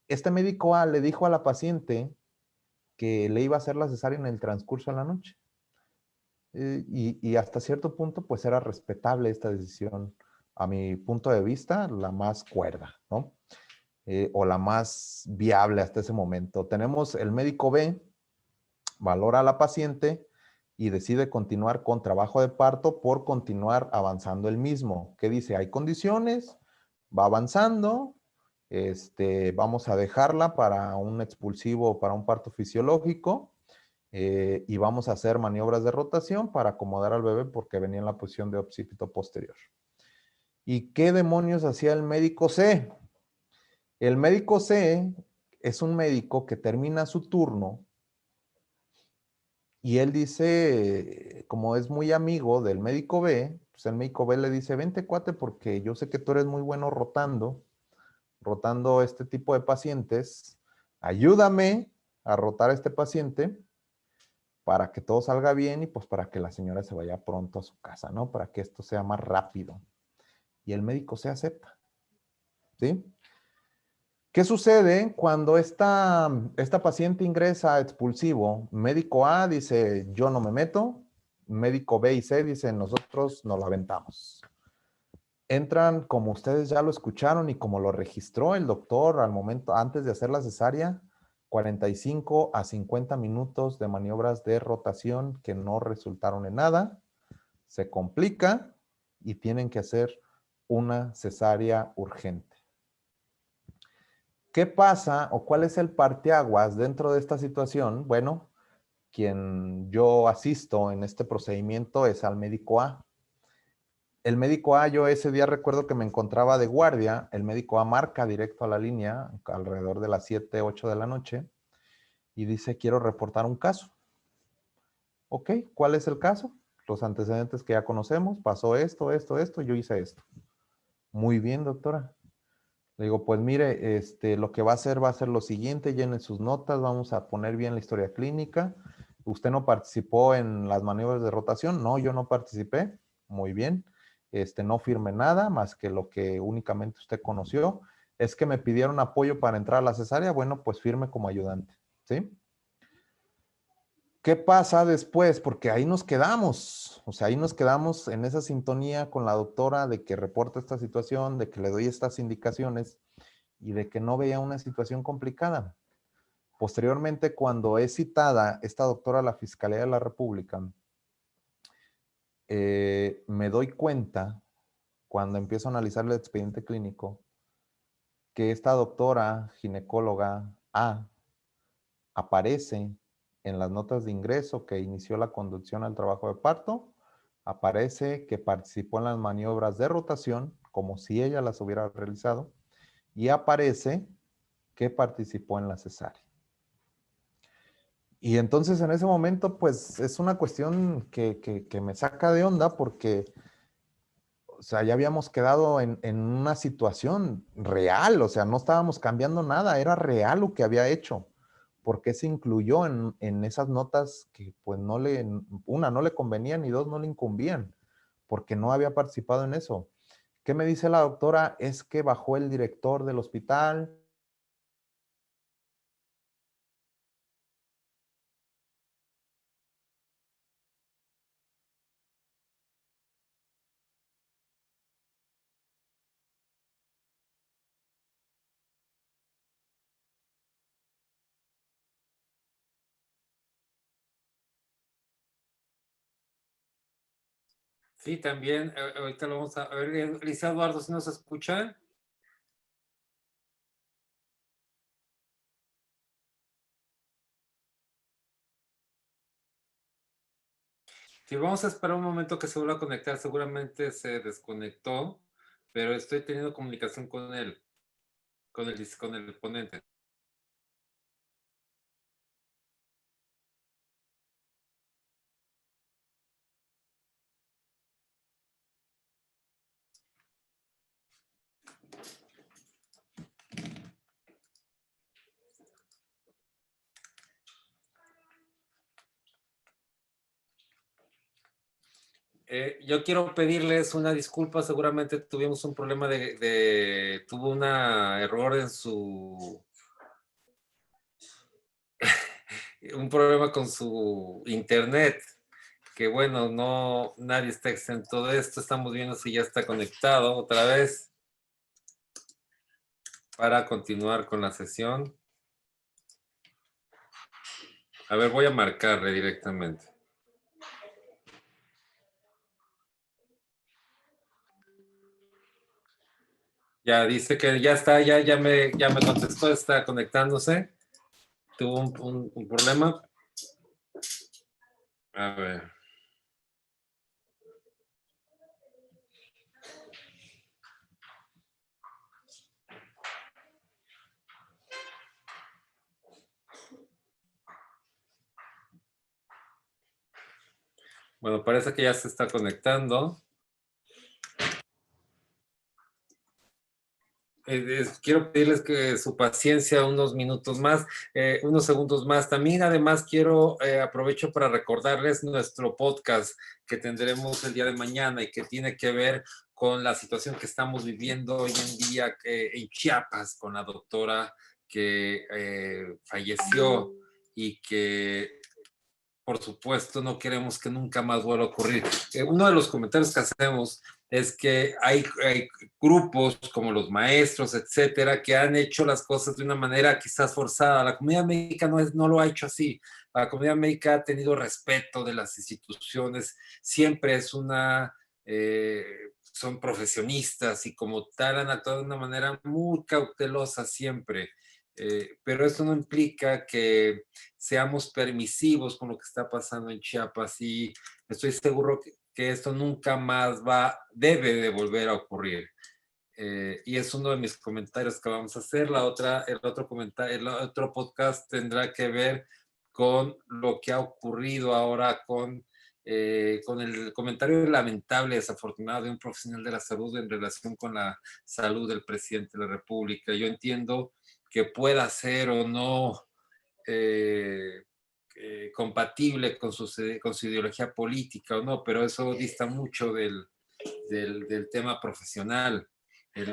Este médico A le dijo a la paciente que le iba a hacer la cesárea en el transcurso de la noche. Y hasta cierto punto, pues era respetable esta decisión, a mi punto de vista, la más cuerda, ¿no? O la más viable hasta ese momento. Tenemos el médico B, valora a la paciente y decide continuar con trabajo de parto por continuar avanzando el mismo. ¿Qué dice? Hay condiciones, va avanzando, vamos a dejarla para un expulsivo, para un parto fisiológico, y vamos a hacer maniobras de rotación para acomodar al bebé porque venía en la posición de occipito posterior. ¿Y qué demonios hacía el médico C? El médico C es un médico que termina su turno y él dice, como es muy amigo del médico B, pues el médico B le dice, vente cuate porque yo sé que tú eres muy bueno rotando este tipo de pacientes, ayúdame a rotar a este paciente para que todo salga bien y pues para que la señora se vaya pronto a su casa, ¿no? Para que esto sea más rápido. Y el médico se acepta, ¿sí? ¿Qué sucede cuando esta paciente ingresa a expulsivo? Médico A dice, yo no me meto. Médico B y C dicen, nosotros nos la aventamos. Entran, como ustedes ya lo escucharon y como lo registró el doctor al momento, antes de hacer la cesárea, 45 a 50 minutos de maniobras de rotación que no resultaron en nada. Se complica y tienen que hacer una cesárea urgente. ¿Qué pasa o cuál es el parteaguas dentro de esta situación? Bueno, quien yo asisto en este procedimiento es al médico A. El médico A, yo ese día recuerdo que me encontraba de guardia, el médico A marca directo a la línea alrededor de las 7, 8 de la noche y dice, quiero reportar un caso. Ok, ¿cuál es el caso? Los antecedentes que ya conocemos, pasó esto, yo hice esto. Muy bien, doctora. Le digo, pues mire, lo que va a hacer lo siguiente, llene sus notas, vamos a poner bien la historia clínica. ¿Usted no participó en las maniobras de rotación? No, yo no participé. Muy bien. No firme nada más que lo que únicamente usted conoció. Es que me pidieron apoyo para entrar a la cesárea. Bueno, pues firme como ayudante, ¿sí? ¿Qué pasa después? Porque ahí nos quedamos, o sea, ahí nos quedamos en esa sintonía con la doctora de que reporta esta situación, de que le doy estas indicaciones y de que no veía una situación complicada. Posteriormente, cuando es citada esta doctora a la Fiscalía de la República, me doy cuenta, cuando empiezo a analizar el expediente clínico, que esta doctora ginecóloga A aparece en las notas de ingreso que inició la conducción al trabajo de parto, aparece que participó en las maniobras de rotación, como si ella las hubiera realizado, y aparece que participó en la cesárea. Y entonces en ese momento, pues es una cuestión que me saca de onda porque, o sea, ya habíamos quedado en una situación real, o sea, no estábamos cambiando nada, era real lo que había hecho. ¿Por qué se incluyó en esas notas que pues una, no le convenían y dos, no le incumbían? Porque no había participado en eso. ¿Qué me dice la doctora? Es que bajó el director del hospital. Sí, también, ahorita lo vamos a ver, Liz Eduardo, ¿si nos escucha? Sí, vamos a esperar un momento que se vuelva a conectar, seguramente se desconectó, pero estoy teniendo comunicación con él, con el ponente. Yo quiero pedirles una disculpa, seguramente tuvimos un problema tuvo un error en un problema con su internet, que bueno, no, nadie está exento de esto, estamos viendo si ya está conectado otra vez para continuar con la sesión. A ver, voy a marcarle directamente. Ya dice que ya está, ya me contestó, está conectándose. Tuvo un problema. A ver. Bueno, parece que ya se está conectando. Quiero pedirles que su paciencia unos minutos más, unos segundos más. También, además, aprovecho para recordarles nuestro podcast que tendremos el día de mañana y que tiene que ver con la situación que estamos viviendo hoy en día en Chiapas con la doctora que falleció y que por supuesto, no queremos que nunca más vuelva a ocurrir. Uno de los comentarios que hacemos es que hay grupos como los maestros, etcétera, que han hecho las cosas de una manera quizás forzada. La comunidad médica no lo ha hecho así. La comunidad médica ha tenido respeto de las instituciones, siempre son profesionistas y como tal han actuado de una manera muy cautelosa siempre. Pero eso no implica que seamos permisivos con lo que está pasando en Chiapas y estoy seguro que esto nunca más debe de volver a ocurrir. Y es uno de mis comentarios que vamos a hacer. El otro podcast tendrá que ver con lo que ha ocurrido ahora con el comentario lamentable, desafortunado de un profesional de la salud en relación con la salud del presidente de la República. Yo entiendo que pueda ser o no eh, compatible con su ideología política o no, pero eso dista mucho del tema profesional.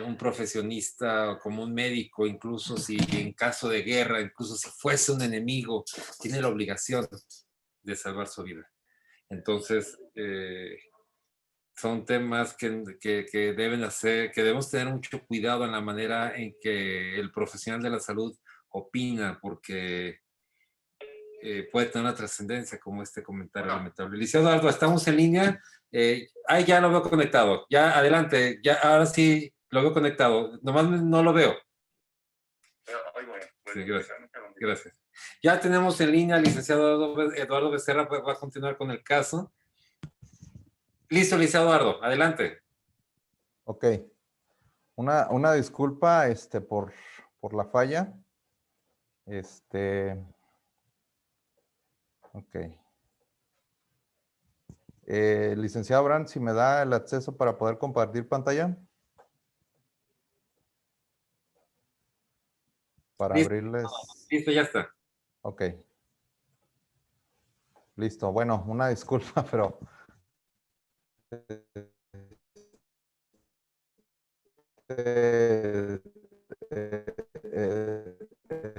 Un profesionista como un médico, incluso si en caso de guerra, incluso si fuese un enemigo, tiene la obligación de salvar su vida. Entonces, son temas que deben hacer, que debemos tener mucho cuidado en la manera en que el profesional de la salud opina, porque puede tener una trascendencia como este comentario lamentable. Licenciado Aldo, estamos en línea. Ya lo veo conectado. Ya, adelante. Ya, ahora sí lo veo conectado. Nomás no lo veo. Sí, gracias. Gracias. Ya tenemos en línea al licenciado Eduardo Becerra, pues va a continuar con el caso. Listo, licenciado Eduardo, adelante. Ok. Una disculpa por la falla. Este, Ok. Licenciado Abraham, si me da el acceso para poder compartir pantalla. Para Listo, abrirles. listo, ya está. Ok. Listo. Bueno, una disculpa, pero eh, eh,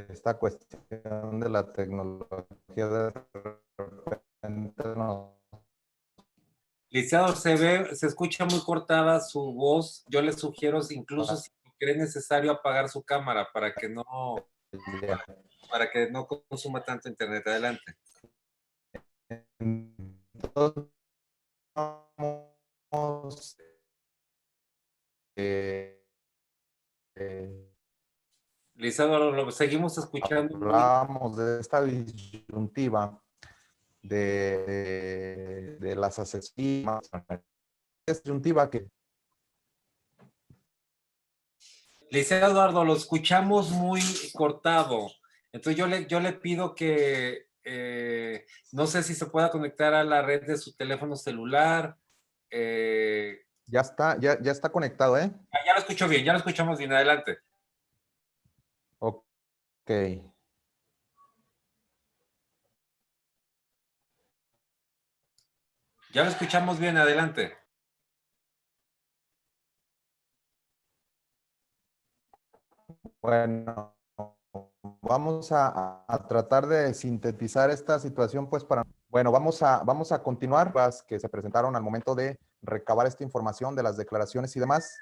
esta cuestión de la tecnología de repente no. Licenciado, se escucha muy cortada su voz. Yo le sugiero, incluso si cree necesario, apagar su cámara para que no consuma tanto internet. Adelante. Entonces, vamos, eh, eh, Licenciado, lo seguimos escuchando muy. hablábamos de esta disyuntiva de las asesorías, disyuntiva que Licenciado Eduardo, lo escuchamos muy cortado. Entonces yo le pido que no sé si se pueda conectar a la red de su teléfono celular. ya está conectado, ¿eh? Ya lo escucho bien, ya lo escuchamos bien. Adelante. Ok. Ya lo escuchamos bien, adelante. Bueno, vamos a tratar de sintetizar esta situación, pues para... Bueno, vamos a continuar, las que se presentaron al momento de recabar esta información de las declaraciones y demás.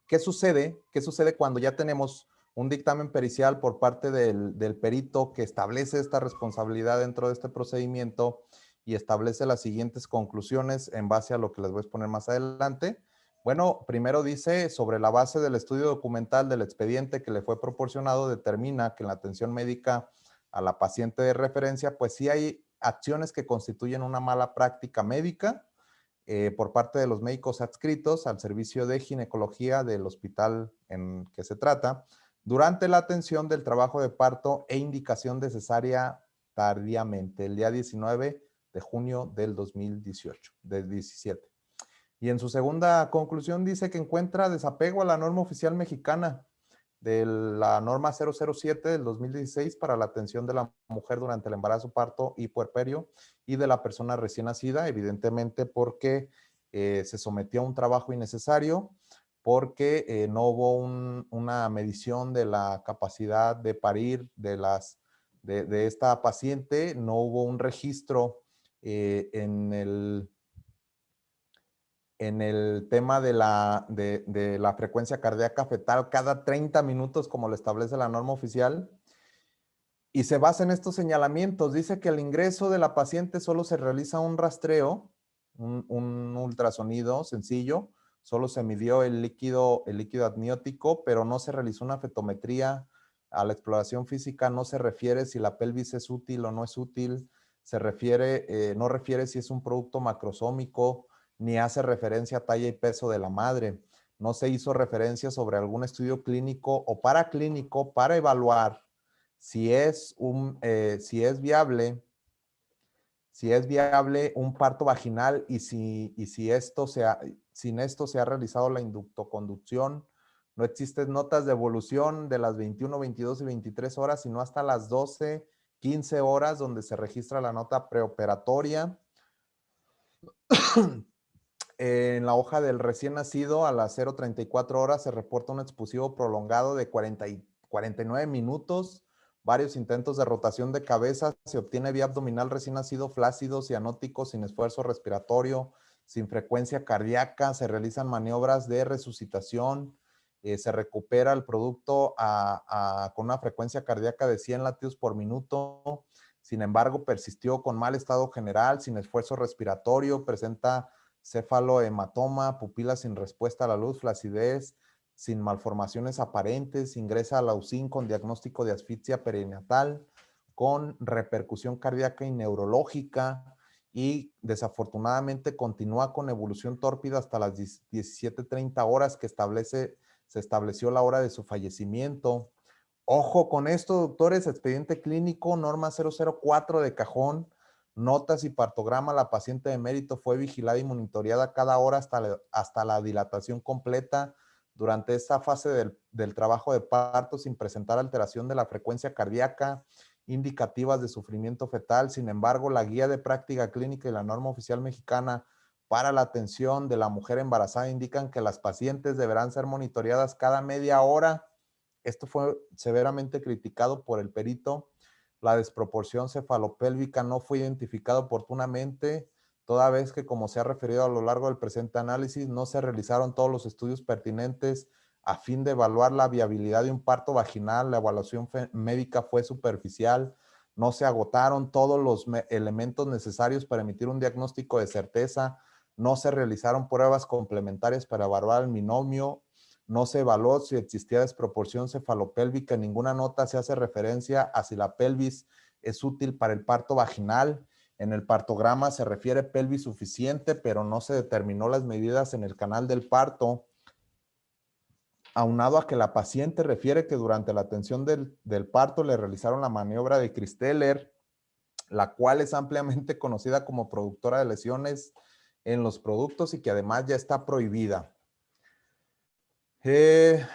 ¿Qué sucede? ¿Qué sucede cuando ya tenemos un dictamen pericial por parte del perito que establece esta responsabilidad dentro de este procedimiento y establece las siguientes conclusiones en base a lo que les voy a exponer más adelante? Bueno, primero dice, sobre la base del estudio documental del expediente que le fue proporcionado, determina que en la atención médica a la paciente de referencia, pues sí hay acciones que constituyen una mala práctica médica, por parte de los médicos adscritos al servicio de ginecología del hospital en que se trata, durante la atención del trabajo de parto e indicación de cesárea tardíamente, el día 19 de junio del 2018, del 17. Y en su segunda conclusión dice que encuentra desapego a la norma oficial mexicana de la norma 007 del 2016 para la atención de la mujer durante el embarazo, parto y puerperio y de la persona recién nacida, evidentemente porque se sometió a un trabajo innecesario, porque no hubo una medición de la capacidad de parir de esta paciente, no hubo un registro en el tema de la frecuencia cardíaca fetal cada 30 minutos, como lo establece la norma oficial, y se basa en estos señalamientos. Dice que al ingreso de la paciente solo se realiza un rastreo, un ultrasonido sencillo, solo se midió el líquido amniótico, pero no se realizó una fetometría. A la exploración física no se refiere si la pelvis es útil o no es útil, no refiere si es un producto macrosómico, ni hace referencia a talla y peso de la madre. No se hizo referencia sobre algún estudio clínico o paraclínico para evaluar si es viable un parto vaginal y si sin esto se ha realizado la inductoconducción. No existen notas de evolución de las 21, 22 y 23 horas, sino hasta las 12, 15 horas donde se registra la nota preoperatoria. En la hoja del recién nacido, a las 0:34 horas, se reporta un expulsivo prolongado de 49 minutos, varios intentos de rotación de cabeza, se obtiene vía abdominal recién nacido flácido, cianótico, sin esfuerzo respiratorio, sin frecuencia cardíaca, se realizan maniobras de resucitación, se recupera el producto con una frecuencia cardíaca de 100 latidos por minuto, sin embargo, persistió con mal estado general, sin esfuerzo respiratorio, presenta cefalohematoma, pupila sin respuesta a la luz, flacidez, sin malformaciones aparentes, ingresa a la UCIN con diagnóstico de asfixia perinatal, con repercusión cardíaca y neurológica, y desafortunadamente continúa con evolución tórpida hasta las 17:30 horas que se estableció la hora de su fallecimiento. Ojo con esto, doctores, expediente clínico, norma 004 de cajón, notas y partograma, la paciente de mérito fue vigilada y monitoreada cada hora hasta la dilatación completa durante esta fase del trabajo de parto sin presentar alteración de la frecuencia cardíaca, indicativas de sufrimiento fetal. Sin embargo, la guía de práctica clínica y la norma oficial mexicana para la atención de la mujer embarazada indican que las pacientes deberán ser monitoreadas cada media hora. Esto fue severamente criticado por el perito. La desproporción cefalopélvica no fue identificada oportunamente, toda vez que, como se ha referido a lo largo del presente análisis, no se realizaron todos los estudios pertinentes a fin de evaluar la viabilidad de un parto vaginal. La evaluación médica fue superficial. No se agotaron todos los elementos necesarios para emitir un diagnóstico de certeza. No se realizaron pruebas complementarias para evaluar el binomio. No se evaluó si existía desproporción cefalopélvica. En ninguna nota se hace referencia a si la pelvis es útil para el parto vaginal. En el partograma se refiere pelvis suficiente, pero no se determinó las medidas en el canal del parto. Aunado a que la paciente refiere que durante la atención del parto le realizaron la maniobra de Christeller, la cual es ampliamente conocida como productora de lesiones en los productos y que además ya está prohibida. El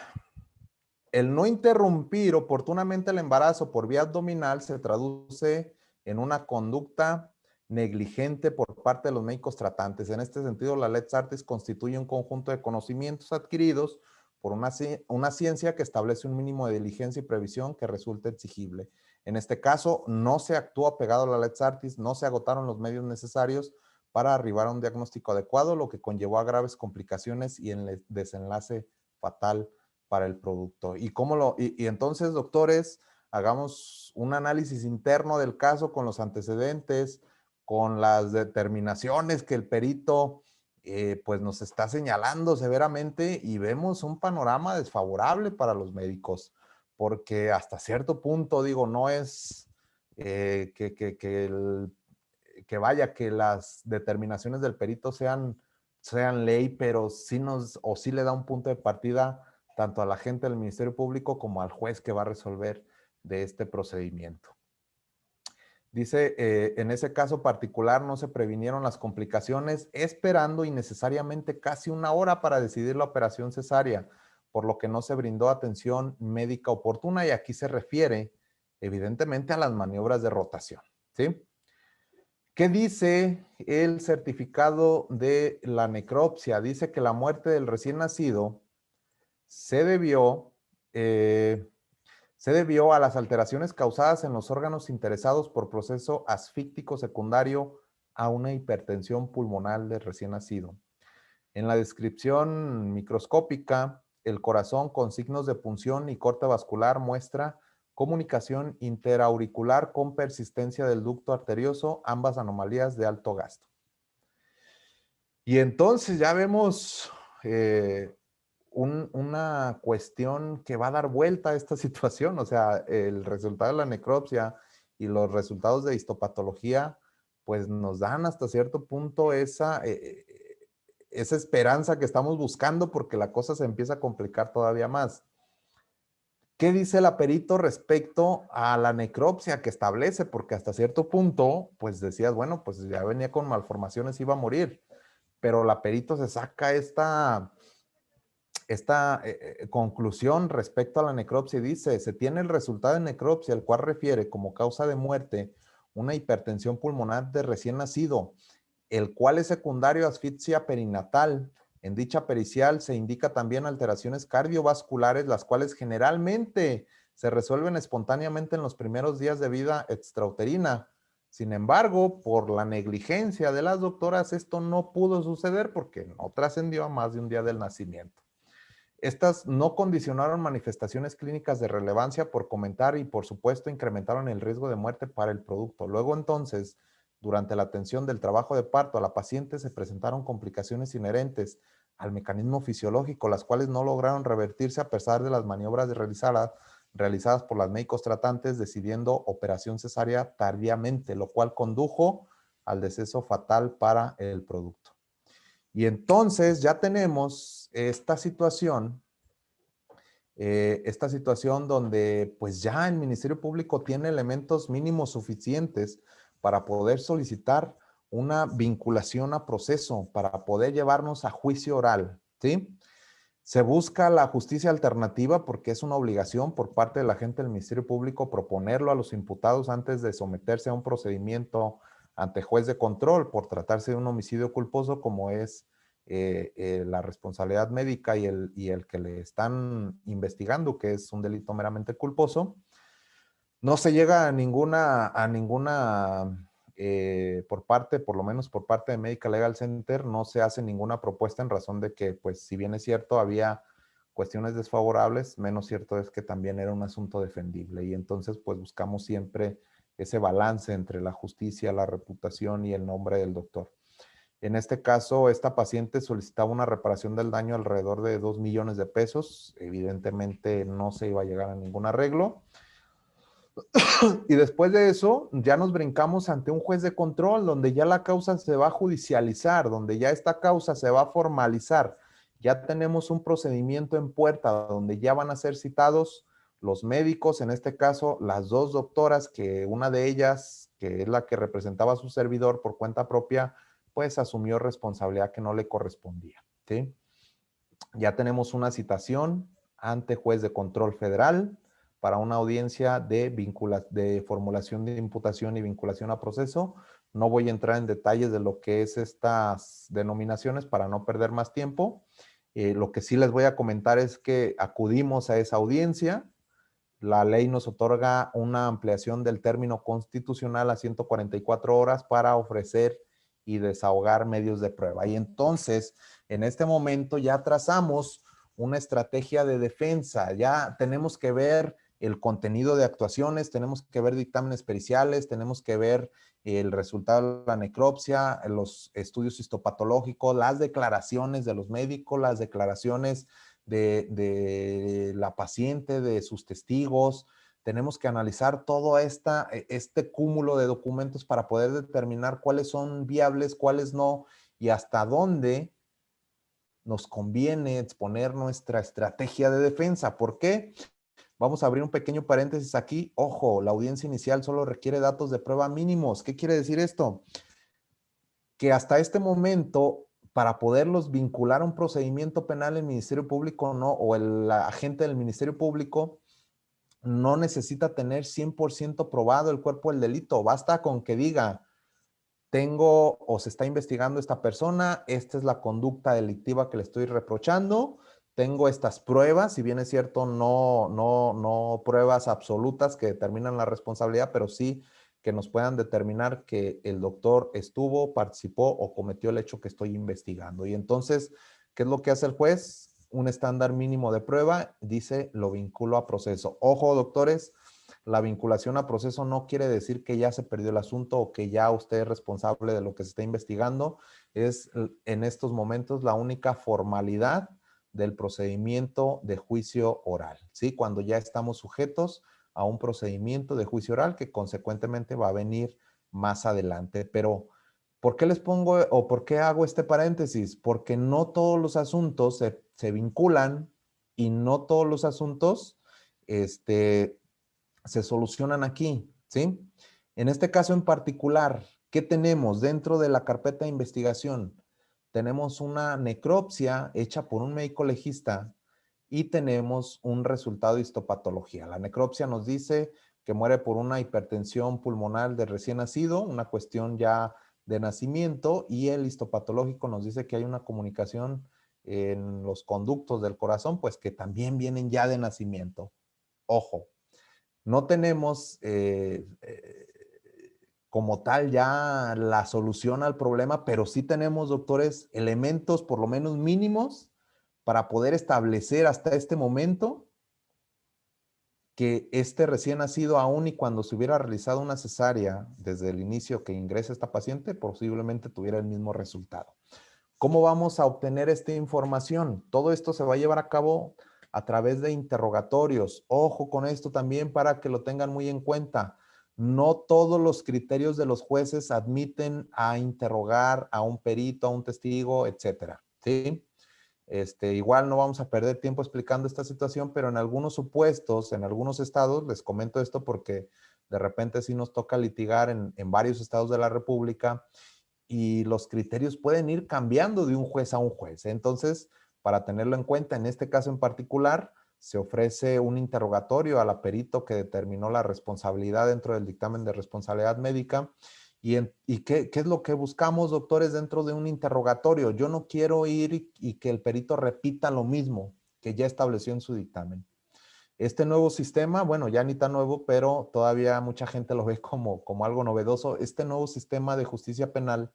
no interrumpir oportunamente el embarazo por vía abdominal se traduce en una conducta negligente por parte de los médicos tratantes. En este sentido, la Lex Artis constituye un conjunto de conocimientos adquiridos por una ciencia que establece un mínimo de diligencia y previsión que resulta exigible. En este caso, no se actuó apegado a la Lex Artis, no se agotaron los medios necesarios para arribar a un diagnóstico adecuado, lo que conllevó a graves complicaciones y el desenlace fatal para el producto. Y entonces, doctores, hagamos un análisis interno del caso con los antecedentes, con las determinaciones que el perito pues nos está señalando severamente y vemos un panorama desfavorable para los médicos, porque hasta cierto punto, digo, no es que vaya, que las determinaciones del perito sean ley, pero sí le da un punto de partida tanto a la gente del Ministerio Público como al juez que va a resolver de este procedimiento. Dice, en ese caso particular no se previnieron las complicaciones, esperando innecesariamente casi una hora para decidir la operación cesárea, por lo que no se brindó atención médica oportuna, y aquí se refiere evidentemente a las maniobras de rotación, ¿sí? ¿Qué dice el certificado de la necropsia? Dice que la muerte del recién nacido se debió a las alteraciones causadas en los órganos interesados por proceso asfíctico secundario a una hipertensión pulmonar del recién nacido. En la descripción microscópica, el corazón con signos de punción y corte vascular muestra comunicación interauricular con persistencia del ducto arterioso, ambas anomalías de alto gasto. Y entonces ya vemos una cuestión que va a dar vuelta a esta situación, o sea, el resultado de la necropsia y los resultados de histopatología, pues nos dan hasta cierto punto esa esperanza que estamos buscando, porque la cosa se empieza a complicar todavía más. ¿Qué dice el aperito respecto a la necropsia que establece? Porque hasta cierto punto, pues decías, bueno, pues ya venía con malformaciones, iba a morir, pero el aperito se saca esta conclusión respecto a la necropsia y dice, se tiene el resultado de necropsia, el cual refiere como causa de muerte una hipertensión pulmonar de recién nacido, el cual es secundario a asfixia perinatal. En dicha pericial se indica también alteraciones cardiovasculares, las cuales generalmente se resuelven espontáneamente en los primeros días de vida extrauterina. Sin embargo, por la negligencia de las doctoras, esto no pudo suceder porque no trascendió a más de un día del nacimiento. Estas no condicionaron manifestaciones clínicas de relevancia por comentar y, por supuesto, incrementaron el riesgo de muerte para el producto. Luego, entonces, durante la atención del trabajo de parto a la paciente se presentaron complicaciones inherentes al mecanismo fisiológico, las cuales no lograron revertirse a pesar de las maniobras realizadas por los médicos tratantes, decidiendo operación cesárea tardíamente, lo cual condujo al deceso fatal para el producto. Y entonces ya tenemos esta situación esta situación donde pues ya el Ministerio Público tiene elementos mínimos suficientes para poder solicitar una vinculación a proceso, para poder llevarnos a juicio oral, ¿sí? Se busca la justicia alternativa porque es una obligación por parte de la gente del Ministerio Público proponerlo a los imputados antes de someterse a un procedimiento ante juez de control por tratarse de un homicidio culposo como es la responsabilidad médica y el que le están investigando, que es un delito meramente culposo. No se llega a ninguna por lo menos por parte de Medical Legal Center, no se hace ninguna propuesta en razón de que, pues, si bien es cierto, había cuestiones desfavorables, menos cierto es que también era un asunto defendible. Y entonces, pues, buscamos siempre ese balance entre la justicia, la reputación y el nombre del doctor. En este caso, esta paciente solicitaba una reparación del daño alrededor de 2 millones de pesos. Evidentemente, no se iba a llegar a ningún arreglo. Y después de eso, ya nos brincamos ante un juez de control, donde ya la causa se va a judicializar, donde ya esta causa se va a formalizar. Ya tenemos un procedimiento en puerta, donde ya van a ser citados los médicos, en este caso, las dos doctoras, que una de ellas, que es la que representaba a su servidor por cuenta propia, pues asumió responsabilidad que no le correspondía, ¿sí? Ya tenemos una citación ante juez de control federal para una audiencia de formulación de imputación y vinculación a proceso. No voy a entrar en detalles de lo que es estas denominaciones para no perder más tiempo. Lo que sí les voy a comentar es que acudimos a esa audiencia. La ley nos otorga una ampliación del término constitucional a 144 horas para ofrecer y desahogar medios de prueba. Y entonces, en este momento ya trazamos una estrategia de defensa, ya tenemos que ver el contenido de actuaciones, tenemos que ver dictámenes periciales, tenemos que ver el resultado de la necropsia, los estudios histopatológicos, las declaraciones de los médicos, las declaraciones de la paciente, de sus testigos. Tenemos que analizar todo este cúmulo de documentos para poder determinar cuáles son viables, cuáles no, y hasta dónde nos conviene exponer nuestra estrategia de defensa. ¿Por qué? Vamos a abrir un pequeño paréntesis aquí. Ojo, la audiencia inicial solo requiere datos de prueba mínimos. ¿Qué quiere decir esto? Que hasta este momento, para poderlos vincular a un procedimiento penal, el Ministerio Público no, o el agente del Ministerio Público no necesita tener 100% probado el cuerpo del delito. Basta con que diga, tengo o se está investigando esta persona, esta es la conducta delictiva que le estoy reprochando, tengo estas pruebas, si bien es cierto, no pruebas absolutas que determinan la responsabilidad, pero sí que nos puedan determinar que el doctor estuvo, participó o cometió el hecho que estoy investigando. Y entonces, ¿qué es lo que hace el juez? Un estándar mínimo de prueba, dice, lo vinculo a proceso. Ojo, doctores, la vinculación a proceso no quiere decir que ya se perdió el asunto o que ya usted es responsable de lo que se está investigando. Es en estos momentos la única formalidad del procedimiento de juicio oral, ¿sí? Cuando ya estamos sujetos a un procedimiento de juicio oral que consecuentemente va a venir más adelante. Pero, ¿por qué les pongo o por qué hago este paréntesis? Porque no todos los asuntos se vinculan y no todos los asuntos se solucionan aquí, ¿sí? En este caso en particular, ¿qué tenemos dentro de la carpeta de investigación? Tenemos una necropsia hecha por un médico legista y tenemos un resultado de histopatología. La necropsia nos dice que muere por una hipertensión pulmonar de recién nacido, una cuestión ya de nacimiento, y el histopatológico nos dice que hay una comunicación en los conductos del corazón, pues que también vienen ya de nacimiento. Ojo, no tenemos como tal ya la solución al problema, pero sí tenemos, doctores, elementos por lo menos mínimos para poder establecer hasta este momento que este recién nacido, aún y cuando se hubiera realizado una cesárea desde el inicio que ingresa esta paciente, posiblemente tuviera el mismo resultado. ¿Cómo vamos a obtener esta información? Todo esto se va a llevar a cabo a través de interrogatorios. Ojo con esto también para que lo tengan muy en cuenta. No todos los criterios de los jueces admiten a interrogar a un perito, a un testigo, etcétera, ¿sí? Igual no vamos a perder tiempo explicando esta situación, pero en algunos supuestos, en algunos estados, les comento esto porque de repente sí nos toca litigar en varios estados de la República y los criterios pueden ir cambiando de un juez a un juez. Entonces, para tenerlo en cuenta, en este caso en particular, se ofrece un interrogatorio al perito que determinó la responsabilidad dentro del dictamen de responsabilidad médica. ¿Y qué es lo que buscamos, doctores, dentro de un interrogatorio? Yo no quiero ir y que el perito repita lo mismo que ya estableció en su dictamen. Este nuevo sistema, bueno, ya ni tan nuevo, pero todavía mucha gente lo ve como algo novedoso. Este nuevo sistema de justicia penal,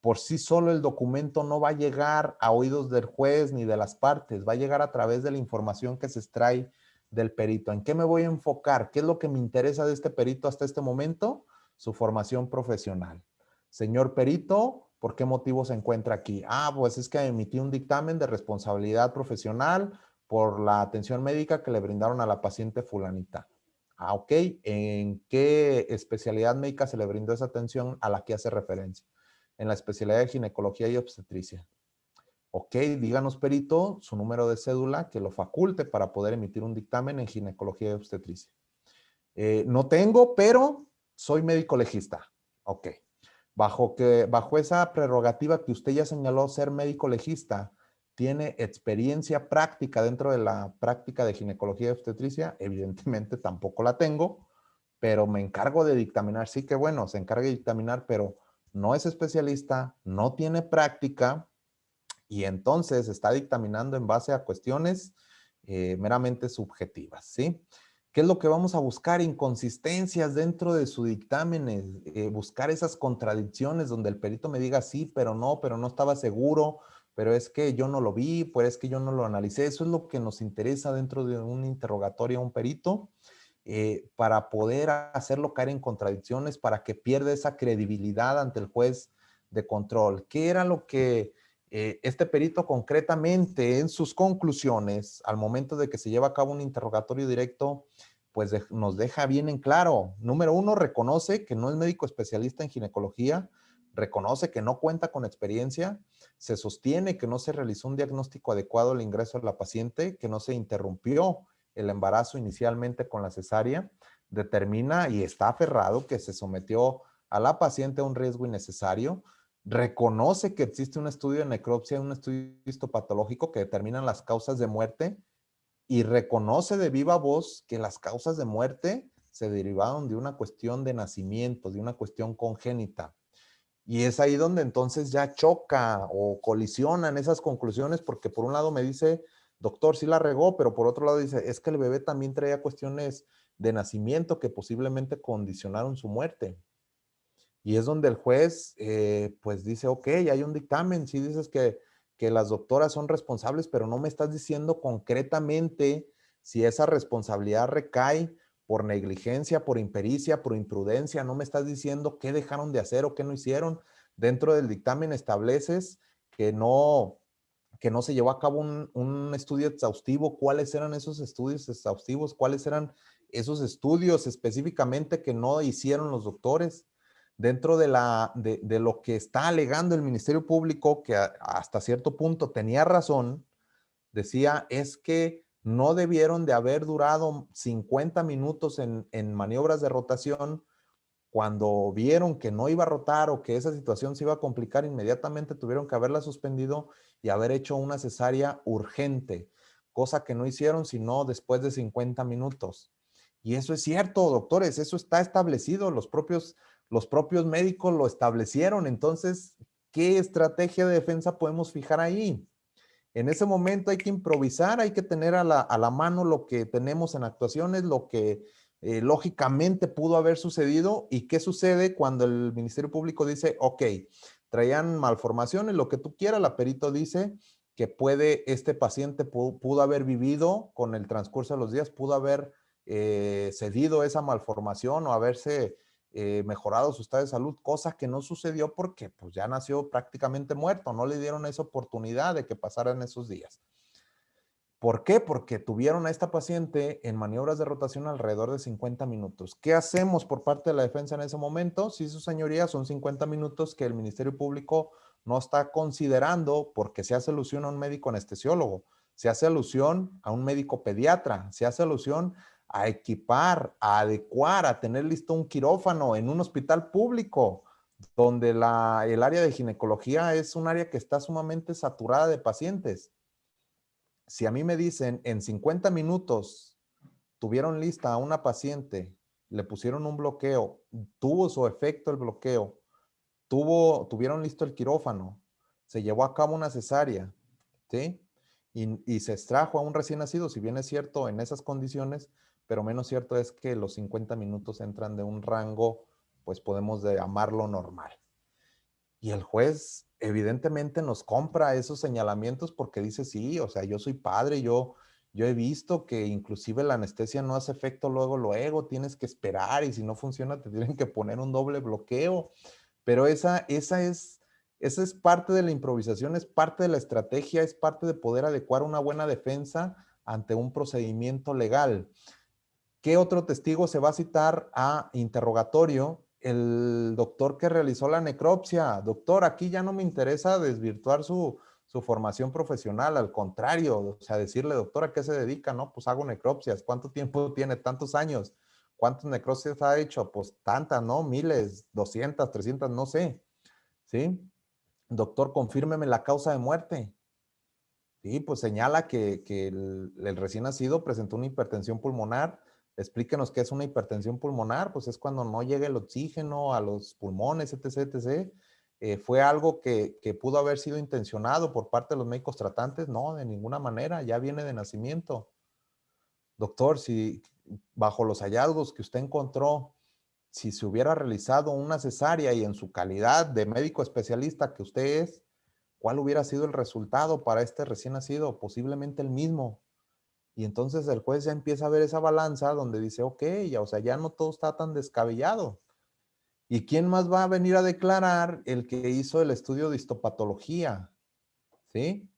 por sí solo el documento no va a llegar a oídos del juez ni de las partes, va a llegar a través de la información que se extrae del perito. ¿En qué me voy a enfocar? ¿Qué es lo que me interesa de este perito hasta este momento? Su formación profesional. Señor perito, ¿por qué motivo se encuentra aquí? Ah, pues es que emití un dictamen de responsabilidad profesional por la atención médica que le brindaron a la paciente fulanita. Ah, ok. ¿En qué especialidad médica se le brindó esa atención a la que hace referencia? En la especialidad de ginecología y obstetricia. Ok, díganos, perito, su número de cédula que lo faculte para poder emitir un dictamen en ginecología y obstetricia. No tengo, pero soy médico legista. Ok. Bajo esa prerrogativa que usted ya señaló ser médico legista, ¿tiene experiencia práctica dentro de la práctica de ginecología y obstetricia? Evidentemente tampoco la tengo, pero me encargo de dictaminar. Sí que bueno, se encarga de dictaminar, pero no es especialista, no tiene práctica y entonces está dictaminando en base a cuestiones meramente subjetivas, ¿sí? ¿Qué es lo que vamos a buscar? Inconsistencias dentro de su dictámenes, buscar esas contradicciones donde el perito me diga sí, pero no estaba seguro, pero es que yo no lo vi, pues es que yo no lo analicé. Eso es lo que nos interesa dentro de un interrogatorio a un perito, para poder hacerlo caer en contradicciones, para que pierda esa credibilidad ante el juez de control. ¿Qué era lo que este perito concretamente en sus conclusiones, al momento de que se lleva a cabo un interrogatorio directo, pues nos deja bien en claro? Número uno, reconoce que no es médico especialista en ginecología, reconoce que no cuenta con experiencia, se sostiene que no se realizó un diagnóstico adecuado al ingreso de la paciente, que no se interrumpió el embarazo inicialmente con la cesárea, determina y está aferrado que se sometió a la paciente a un riesgo innecesario, reconoce que existe un estudio de necropsia, un estudio histopatológico que determinan las causas de muerte y reconoce de viva voz que las causas de muerte se derivaron de una cuestión de nacimiento, de una cuestión congénita. Y es ahí donde entonces ya choca o colisionan esas conclusiones, porque por un lado me dice, doctor, sí la regó, pero por otro lado dice, es que el bebé también traía cuestiones de nacimiento que posiblemente condicionaron su muerte. Y es donde el juez, pues dice, ok, hay un dictamen, sí dices que las doctoras son responsables, pero no me estás diciendo concretamente si esa responsabilidad recae por negligencia, por impericia, por imprudencia, no me estás diciendo qué dejaron de hacer o qué no hicieron. Dentro del dictamen estableces que no se llevó a cabo un estudio exhaustivo. ¿Cuáles eran esos estudios exhaustivos? ¿Cuáles eran esos estudios específicamente que no hicieron los doctores? Dentro de lo que está alegando el Ministerio Público, que hasta cierto punto tenía razón, decía, es que no debieron de haber durado 50 minutos en maniobras de rotación. Cuando vieron que no iba a rotar o que esa situación se iba a complicar, inmediatamente tuvieron que haberla suspendido y haber hecho una cesárea urgente, cosa que no hicieron sino después de 50 minutos. Y eso es cierto, doctores, eso está establecido, los propios médicos lo establecieron. Entonces, ¿qué estrategia de defensa podemos fijar ahí? En ese momento hay que improvisar, hay que tener a la mano lo que tenemos en actuaciones, lo que lógicamente pudo haber sucedido. ¿Y qué sucede cuando el Ministerio Público dice, ok, traían malformaciones, lo que tú quieras? La perito dice que este paciente pudo haber vivido con el transcurso de los días, pudo haber cedido esa malformación o haberse mejorado su estado de salud, cosa que no sucedió porque pues ya nació prácticamente muerto, no le dieron esa oportunidad de que pasaran esos días. ¿Por qué? Porque tuvieron a esta paciente en maniobras de rotación alrededor de 50 minutos. ¿Qué hacemos por parte de la defensa en ese momento? Sí, su señoría, son 50 minutos que el Ministerio Público no está considerando porque se hace alusión a un médico anestesiólogo, se hace alusión a un médico pediatra, se hace alusión a equipar, a adecuar, a tener listo un quirófano en un hospital público, donde el área de ginecología es un área que está sumamente saturada de pacientes. Si a mí me dicen en 50 minutos tuvieron lista a una paciente, le pusieron un bloqueo, tuvo su efecto el bloqueo, tuvieron listo el quirófano, se llevó a cabo una cesárea, ¿sí? Y se extrajo a un recién nacido, si bien es cierto en esas condiciones, pero menos cierto es que los 50 minutos entran de un rango, pues podemos llamarlo normal. Y el juez evidentemente nos compra esos señalamientos porque dice, sí, o sea, yo soy padre, yo he visto que inclusive la anestesia no hace efecto luego, tienes que esperar y si no funciona te tienen que poner un doble bloqueo. Pero esa es parte de la improvisación, es parte de la estrategia, es parte de poder adecuar una buena defensa ante un procedimiento legal. ¿Qué otro testigo se va a citar a interrogatorio? El doctor que realizó la necropsia. Doctor, aquí ya no me interesa desvirtuar su formación profesional, al contrario, o sea, decirle, doctor, ¿a qué se dedica? No, pues hago necropsias. ¿Cuánto tiempo tiene? Tantos años. ¿Cuántas necropsias ha hecho? Pues tantas, ¿no? Miles, 200, 300, no sé. ¿Sí? Doctor, confírmeme la causa de muerte. Sí, pues señala que el recién nacido presentó una hipertensión pulmonar. Explíquenos qué es una hipertensión pulmonar, pues es cuando no llega el oxígeno a los pulmones, etc., etc. ¿Fue algo que pudo haber sido intencionado por parte de los médicos tratantes? No, de ninguna manera, ya viene de nacimiento. Doctor, si bajo los hallazgos que usted encontró, si se hubiera realizado una cesárea y en su calidad de médico especialista que usted es, ¿cuál hubiera sido el resultado para este recién nacido? Posiblemente el mismo. Y entonces el juez ya empieza a ver esa balanza donde dice, ok, ya, o sea, ya no todo está tan descabellado. ¿Y quién más va a venir a declarar? El que hizo el estudio de histopatología, ¿sí?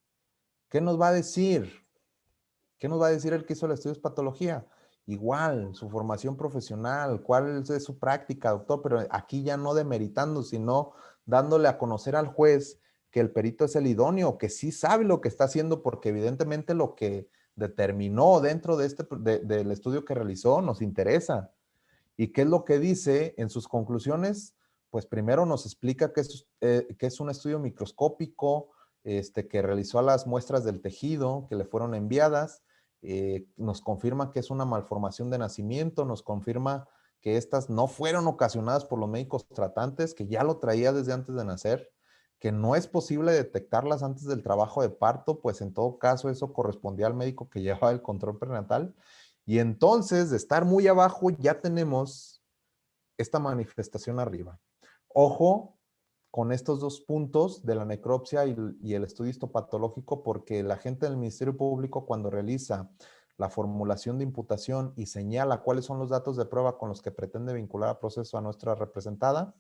¿Qué nos va a decir? ¿Qué nos va a decir el que hizo el estudio de patología? Igual, su formación profesional, cuál es su práctica, doctor, pero aquí ya no demeritando, sino dándole a conocer al juez que el perito es el idóneo, que sí sabe lo que está haciendo, porque evidentemente lo que determinó dentro de del estudio que realizó nos interesa. ¿Y qué es lo que dice en sus conclusiones? Pues primero nos explica que es un estudio microscópico, que realizó a las muestras del tejido que le fueron enviadas, nos confirma que es una malformación de nacimiento, nos confirma que estas no fueron ocasionadas por los médicos tratantes, que ya lo traía desde antes de nacer, que no es posible detectarlas antes del trabajo de parto, pues en todo caso eso correspondía al médico que llevaba el control prenatal. Y entonces, de estar muy abajo, ya tenemos esta manifestación arriba. Ojo con estos dos puntos de la necropsia y el estudio histopatológico, porque la gente del Ministerio Público, cuando realiza la formulación de imputación y señala cuáles son los datos de prueba con los que pretende vincular a proceso a nuestra representada,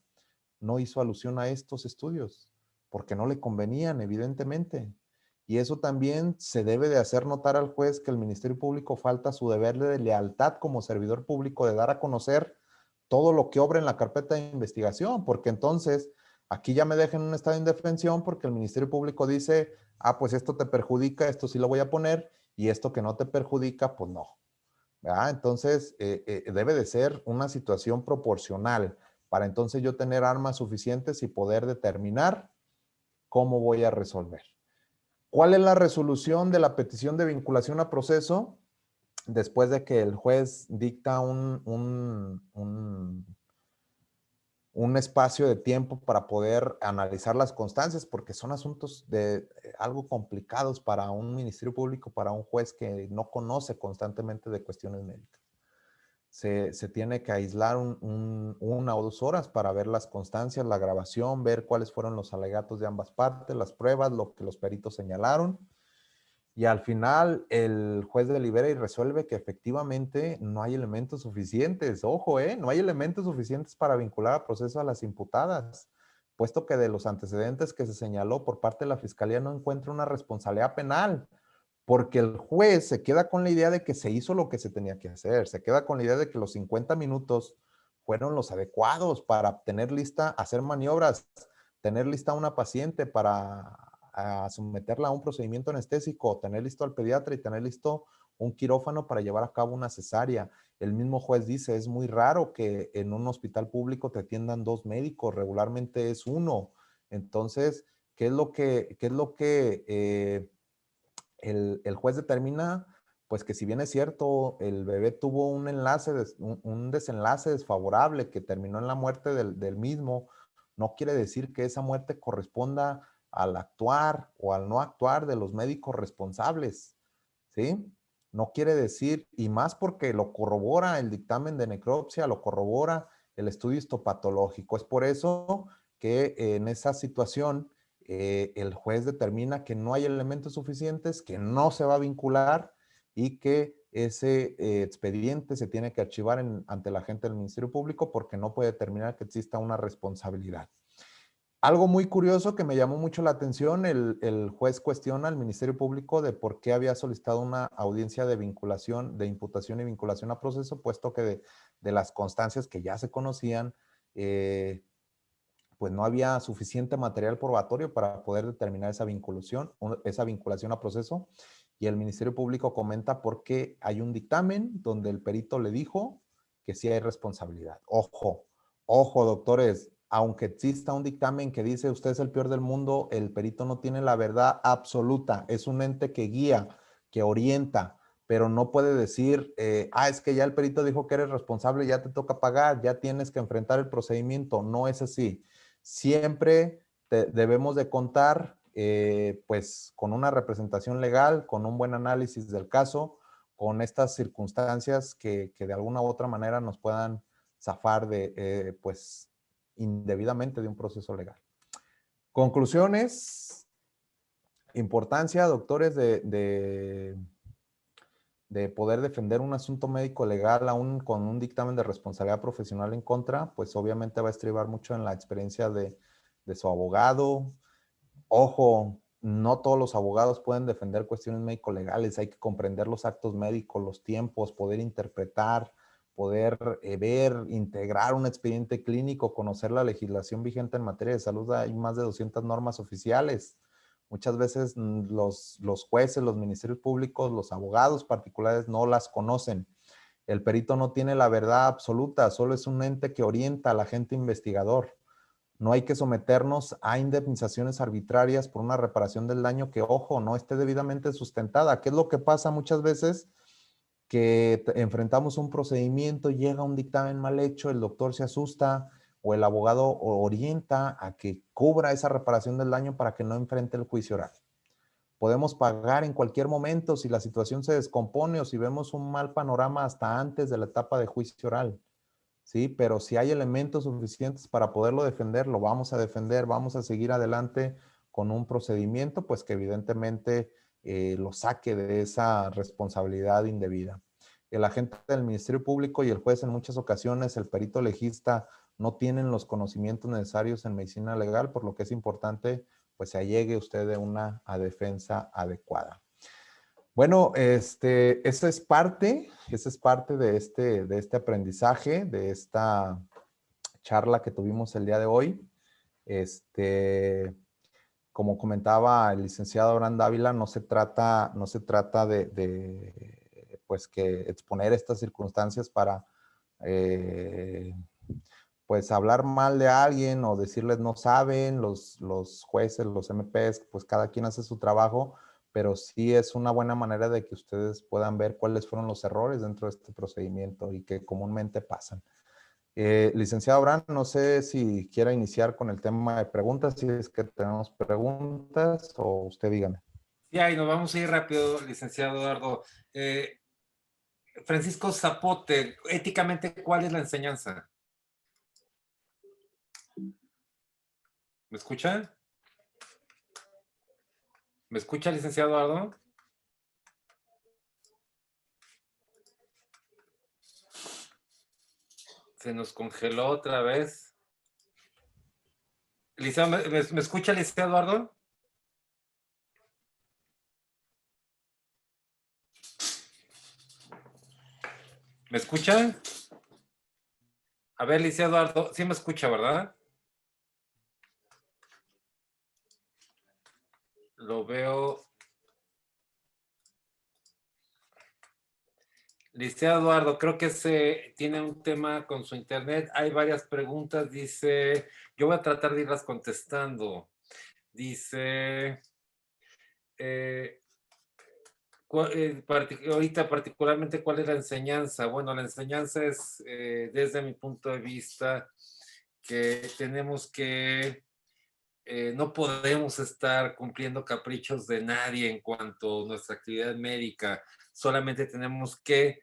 no hizo alusión a estos estudios, porque no le convenían, evidentemente. Y eso también se debe de hacer notar al juez, que el Ministerio Público falta su deber de lealtad como servidor público de dar a conocer todo lo que obra en la carpeta de investigación, porque entonces aquí ya me dejan en un estado de indefensión porque el Ministerio Público dice, ah, pues esto te perjudica, esto sí lo voy a poner, y esto que no te perjudica, pues no. ¿Verdad? Entonces, debe de ser una situación proporcional para entonces yo tener armas suficientes y poder determinar cómo voy a resolver. ¿Cuál es la resolución de la petición de vinculación a proceso? Después de que el juez dicta un espacio de tiempo para poder analizar las constancias, porque son asuntos de algo complicados para un ministerio público, para un juez que no conoce constantemente de cuestiones médicas. Se tiene que aislar una o 2 horas para ver las constancias, la grabación, ver cuáles fueron los alegatos de ambas partes, las pruebas, lo que los peritos señalaron. Y al final el juez delibera y resuelve que efectivamente no hay elementos suficientes. Ojo, no hay elementos suficientes para vincular a proceso a las imputadas, puesto que de los antecedentes que se señaló por parte de la Fiscalía no encuentra una responsabilidad penal, porque el juez se queda con la idea de que se hizo lo que se tenía que hacer, se queda con la idea de que los 50 minutos fueron los adecuados para tener lista, hacer maniobras. tener lista a una paciente para someterla a un procedimiento anestésico, tener listo al pediatra y tener listo un quirófano para llevar a cabo una cesárea. El mismo juez dice, es muy raro que en un hospital público te atiendan 2 médicos, regularmente es uno. Entonces, ¿qué es lo que el juez determina? Pues que si bien es cierto, el bebé tuvo un desenlace desfavorable que terminó en la muerte del mismo, no quiere decir que esa muerte corresponda al actuar o al no actuar de los médicos responsables, ¿sí? No quiere decir, y más porque lo corrobora el dictamen de necropsia, lo corrobora el estudio histopatológico. Es por eso que en esa situación el juez determina que no hay elementos suficientes, que no se va a vincular y que ese expediente se tiene que archivar ante la agente del Ministerio Público porque no puede determinar que exista una responsabilidad. Algo muy curioso que me llamó mucho la atención, el juez cuestiona al Ministerio Público de por qué había solicitado una audiencia de vinculación, de imputación y vinculación a proceso, puesto que de las constancias que ya se conocían, pues no había suficiente material probatorio para poder determinar esa vinculación a proceso. Y el Ministerio Público comenta por qué hay un dictamen donde el perito le dijo que sí hay responsabilidad. Ojo, ojo, doctores, aunque exista un dictamen que dice usted es el peor del mundo, el perito no tiene la verdad absoluta. Es un ente que guía, que orienta, pero no puede decir, es que ya el perito dijo que eres responsable, ya te toca pagar, ya tienes que enfrentar el procedimiento. No es así. Siempre debemos de contar pues con una representación legal, con un buen análisis del caso, con estas circunstancias que de alguna u otra manera nos puedan zafar de pues indebidamente de un proceso legal. Conclusiones, importancia, doctores, de poder defender un asunto médico legal aún con un dictamen de responsabilidad profesional en contra, pues obviamente va a estribar mucho en la experiencia de su abogado. Ojo, no todos los abogados pueden defender cuestiones médico-legales, hay que comprender los actos médicos, los tiempos, poder interpretar, poder ver, integrar un expediente clínico, conocer la legislación vigente en materia de salud. Hay más de 200 normas oficiales. Muchas veces los jueces, los ministerios públicos, los abogados particulares no las conocen. El perito no tiene la verdad absoluta, solo es un ente que orienta al agente investigador. No hay que someternos a indemnizaciones arbitrarias por una reparación del daño que, ojo, no esté debidamente sustentada. ¿Qué es lo que pasa muchas veces? Que enfrentamos un procedimiento, llega un dictamen mal hecho, el doctor se asusta o el abogado orienta a que cubra esa reparación del daño para que no enfrente el juicio oral. Podemos pagar en cualquier momento si la situación se descompone o si vemos un mal panorama hasta antes de la etapa de juicio oral. ¿Sí? Pero si hay elementos suficientes para poderlo defender, lo vamos a defender, vamos a seguir adelante con un procedimiento, pues que evidentemente lo saque de esa responsabilidad indebida. El agente del Ministerio Público y el juez en muchas ocasiones, el perito legista, no tienen los conocimientos necesarios en medicina legal, por lo que es importante, pues se allegue usted de una defensa adecuada. Bueno, esa es parte de este aprendizaje, de esta charla que tuvimos el día de hoy. Como comentaba el licenciado Abraham Dávila, no se trata de pues que exponer estas circunstancias para pues hablar mal de alguien o decirles no saben, los jueces, los MPs, pues cada quien hace su trabajo, pero sí es una buena manera de que ustedes puedan ver cuáles fueron los errores dentro de este procedimiento y que comúnmente pasan. Licenciado Abraham, no sé si quiera iniciar con el tema de preguntas, si es que tenemos preguntas, o usted dígame. Sí, ahí nos vamos a ir rápido, licenciado Eduardo. Francisco Zapote, éticamente, ¿cuál es la enseñanza? ¿Me escucha? ¿Me escucha, licenciado Eduardo? Se nos congeló otra vez. Licenciado, ¿me escucha, licenciado Eduardo? ¿Me escucha? A ver, licenciado Eduardo, sí me escucha, ¿verdad? Lo veo. Licenciado Eduardo, creo que se tiene un tema con su internet. Hay varias preguntas. Dice, yo voy a tratar de irlas contestando. Dice, ahorita particularmente, ¿cuál es la enseñanza? Bueno, la enseñanza es, desde mi punto de vista, que tenemos que, no podemos estar cumpliendo caprichos de nadie en cuanto a nuestra actividad médica. Solamente tenemos que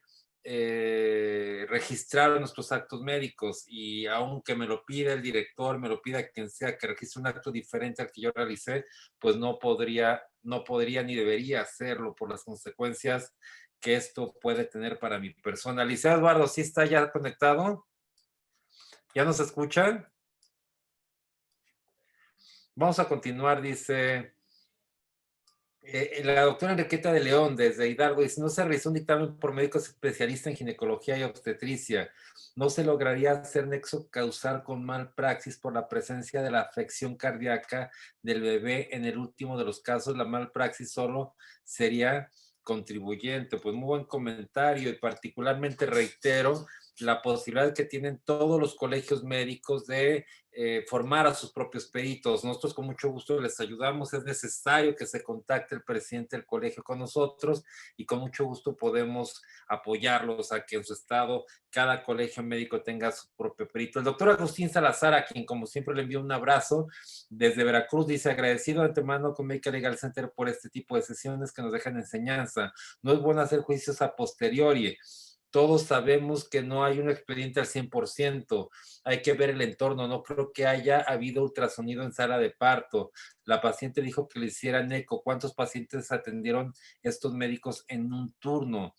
registrar nuestros actos médicos, y aunque me lo pida el director, me lo pida quien sea que registre un acto diferente al que yo realicé, pues no podría ni debería hacerlo por las consecuencias que esto puede tener para mi persona. Licenciado Eduardo, ¿sí está ya conectado? ¿Ya nos escuchan? Vamos a continuar. Dice la doctora Enriqueta de León, desde Hidalgo, dice, no se realizó un dictamen por médicos especialistas en ginecología y obstetricia. No se lograría hacer nexo causal con mal praxis por la presencia de la afección cardíaca del bebé. En el último de los casos, la mal praxis solo sería contribuyente. Pues muy buen comentario, y particularmente reitero la posibilidad que tienen todos los colegios médicos de formar a sus propios peritos. Nosotros con mucho gusto les ayudamos. Es necesario que se contacte el presidente del colegio con nosotros, y con mucho gusto podemos apoyarlos a que en su estado cada colegio médico tenga su propio perito. El doctor Agustín Salazar, a quien como siempre le envío un abrazo desde Veracruz, dice, agradecido de antemano con Medical Legal Center por este tipo de sesiones que nos dejan enseñanza. No es bueno hacer juicios a posteriori. Todos sabemos que no hay un expediente al 100%, hay que ver el entorno. No creo que haya habido ultrasonido en sala de parto. La paciente dijo que le hicieran eco. ¿Cuántos pacientes atendieron estos médicos en un turno?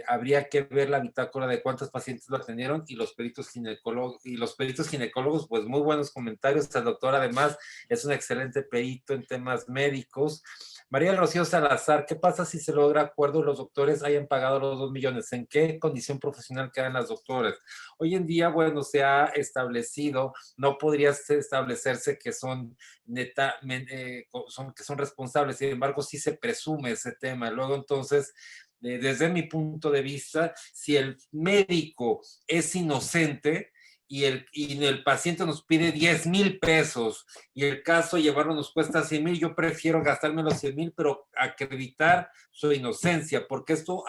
Habría que ver la bitácora de cuántos pacientes lo atendieron, y los peritos ginecólogos, pues muy buenos comentarios. El doctor además es un excelente perito en temas médicos. María Rocío Salazar, ¿qué pasa si se logra acuerdo y los doctores hayan pagado los 2 millones? ¿En qué condición profesional quedan las doctoras? Hoy en día, bueno, se ha establecido, no podría establecerse que son que son responsables. Sin embargo, sí se presume ese tema. Luego, entonces, desde mi punto de vista, si el médico es inocente y el paciente nos pide 10,000 pesos y el caso llevarlo nos cuesta 100,000, yo prefiero gastarme los 100,000, pero acreditar su inocencia, porque esto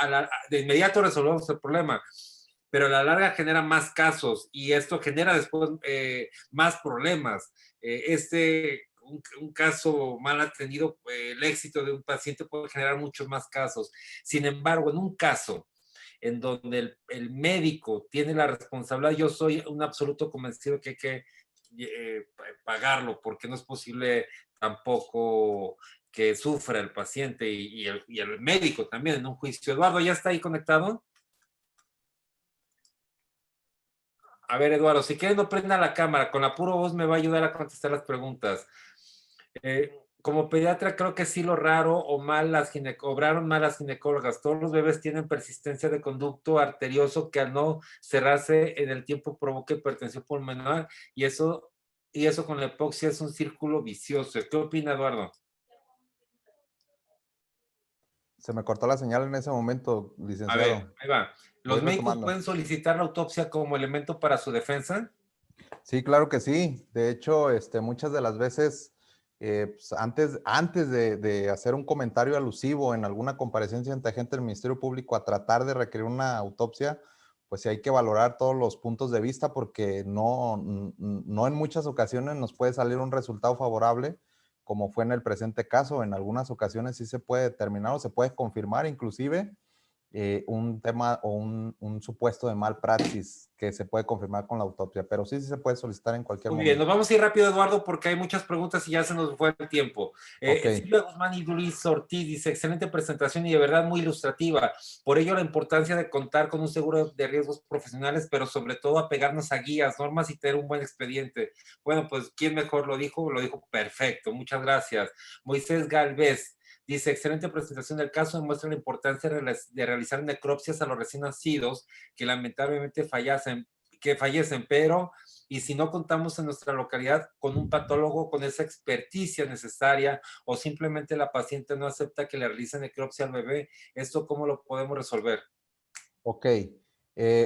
de inmediato resolvemos el problema, pero a la larga genera más casos, y esto genera después más problemas. Un caso mal atendido, el éxito de un paciente puede generar muchos más casos. Sin embargo, en un caso en donde el médico tiene la responsabilidad, yo soy un absoluto convencido que hay que pagarlo, porque no es posible tampoco que sufra el paciente y el médico también en un juicio. Eduardo, ¿ya está ahí conectado? A ver, Eduardo, si quieres no prenda la cámara, con la pura voz me va a ayudar a contestar las preguntas. Como pediatra creo que sí, lo raro o mal obraron mal las ginecólogas. Todos los bebés tienen persistencia de conducto arterioso que al no cerrarse en el tiempo provoca hipertensión pulmonar, y eso con la hipoxia es un círculo vicioso. ¿Qué opina, Eduardo? Se me cortó la señal en ese momento, licenciado. A ver, ahí va. ¿Los médicos pueden solicitar la autopsia como elemento para su defensa? Sí, claro que sí. De hecho, muchas de las veces, pues antes de hacer un comentario alusivo en alguna comparecencia ante agente del Ministerio Público a tratar de requerir una autopsia, pues sí hay que valorar todos los puntos de vista, porque no en muchas ocasiones nos puede salir un resultado favorable, como fue en el presente caso. En algunas ocasiones sí se puede determinar o se puede confirmar inclusive un tema o un supuesto de mal praxis que se puede confirmar con la autopsia, pero sí se puede solicitar en cualquier Muy momento. bien, nos vamos a ir rápido, Eduardo, porque hay muchas preguntas y ya se nos fue el tiempo. Silvia Guzmán y Luis Ortiz dice, excelente presentación y de verdad muy ilustrativa. Por ello la importancia de contar con un seguro de riesgos profesionales, pero sobre todo apegarnos a guías, normas y tener un buen expediente. Bueno, pues ¿quién mejor lo dijo? Lo dijo perfecto, muchas gracias. Moisés Galvez dice, excelente presentación del caso, demuestra la importancia de realizar necropsias a los recién nacidos que lamentablemente fallecen, pero y si no contamos en nuestra localidad con un patólogo con esa experticia necesaria o simplemente la paciente no acepta que le realicen necropsia al bebé, ¿esto cómo lo podemos resolver? Ok.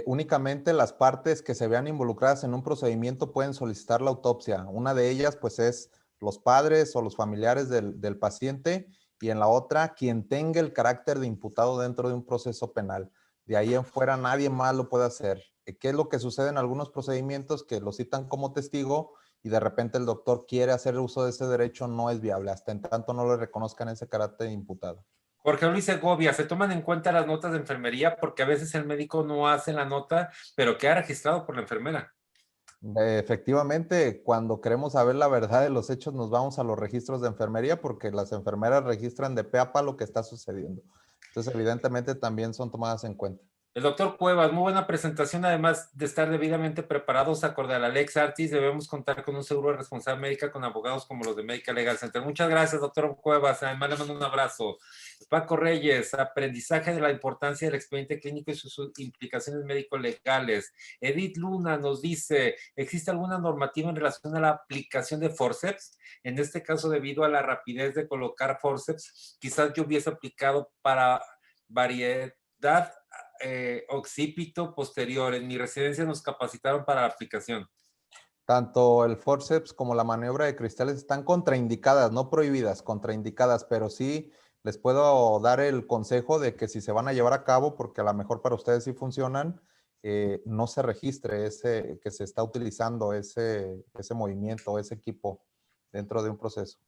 Únicamente las partes que se vean involucradas en un procedimiento pueden solicitar la autopsia. Una de ellas, pues, es los padres o los familiares del paciente, y en la otra, quien tenga el carácter de imputado dentro de un proceso penal. De ahí en fuera, nadie más lo puede hacer. ¿Qué es lo que sucede en algunos procedimientos? Que lo citan como testigo y de repente el doctor quiere hacer uso de ese derecho, no es viable, hasta en tanto no le reconozcan ese carácter de imputado. Jorge Luis Segovia, ¿se toman en cuenta las notas de enfermería? Porque a veces el médico no hace la nota, pero queda registrado por la enfermera. Efectivamente, cuando queremos saber la verdad de los hechos, nos vamos a los registros de enfermería porque las enfermeras registran de pe a pa lo que está sucediendo. Entonces, evidentemente, también son tomadas en cuenta. El doctor Cuevas, muy buena presentación, además de estar debidamente preparados acorde a la Lex Artis, debemos contar con un seguro de responsabilidad médica con abogados como los de Medical Legal Center. Muchas gracias, doctor Cuevas, además le mando un abrazo. Paco Reyes, aprendizaje de la importancia del expediente clínico y sus implicaciones médico-legales. Edith Luna nos dice, ¿existe alguna normativa en relación a la aplicación de forceps? En este caso, debido a la rapidez de colocar forceps, quizás yo hubiese aplicado para variedad occipito posterior. En mi residencia nos capacitaron para la aplicación. Tanto el forceps como la maniobra de cristales están contraindicadas, no prohibidas, contraindicadas, pero sí les puedo dar el consejo de que si se van a llevar a cabo, porque a lo mejor para ustedes sí funcionan, no se registre ese que se está utilizando ese movimiento, ese equipo dentro de un proceso.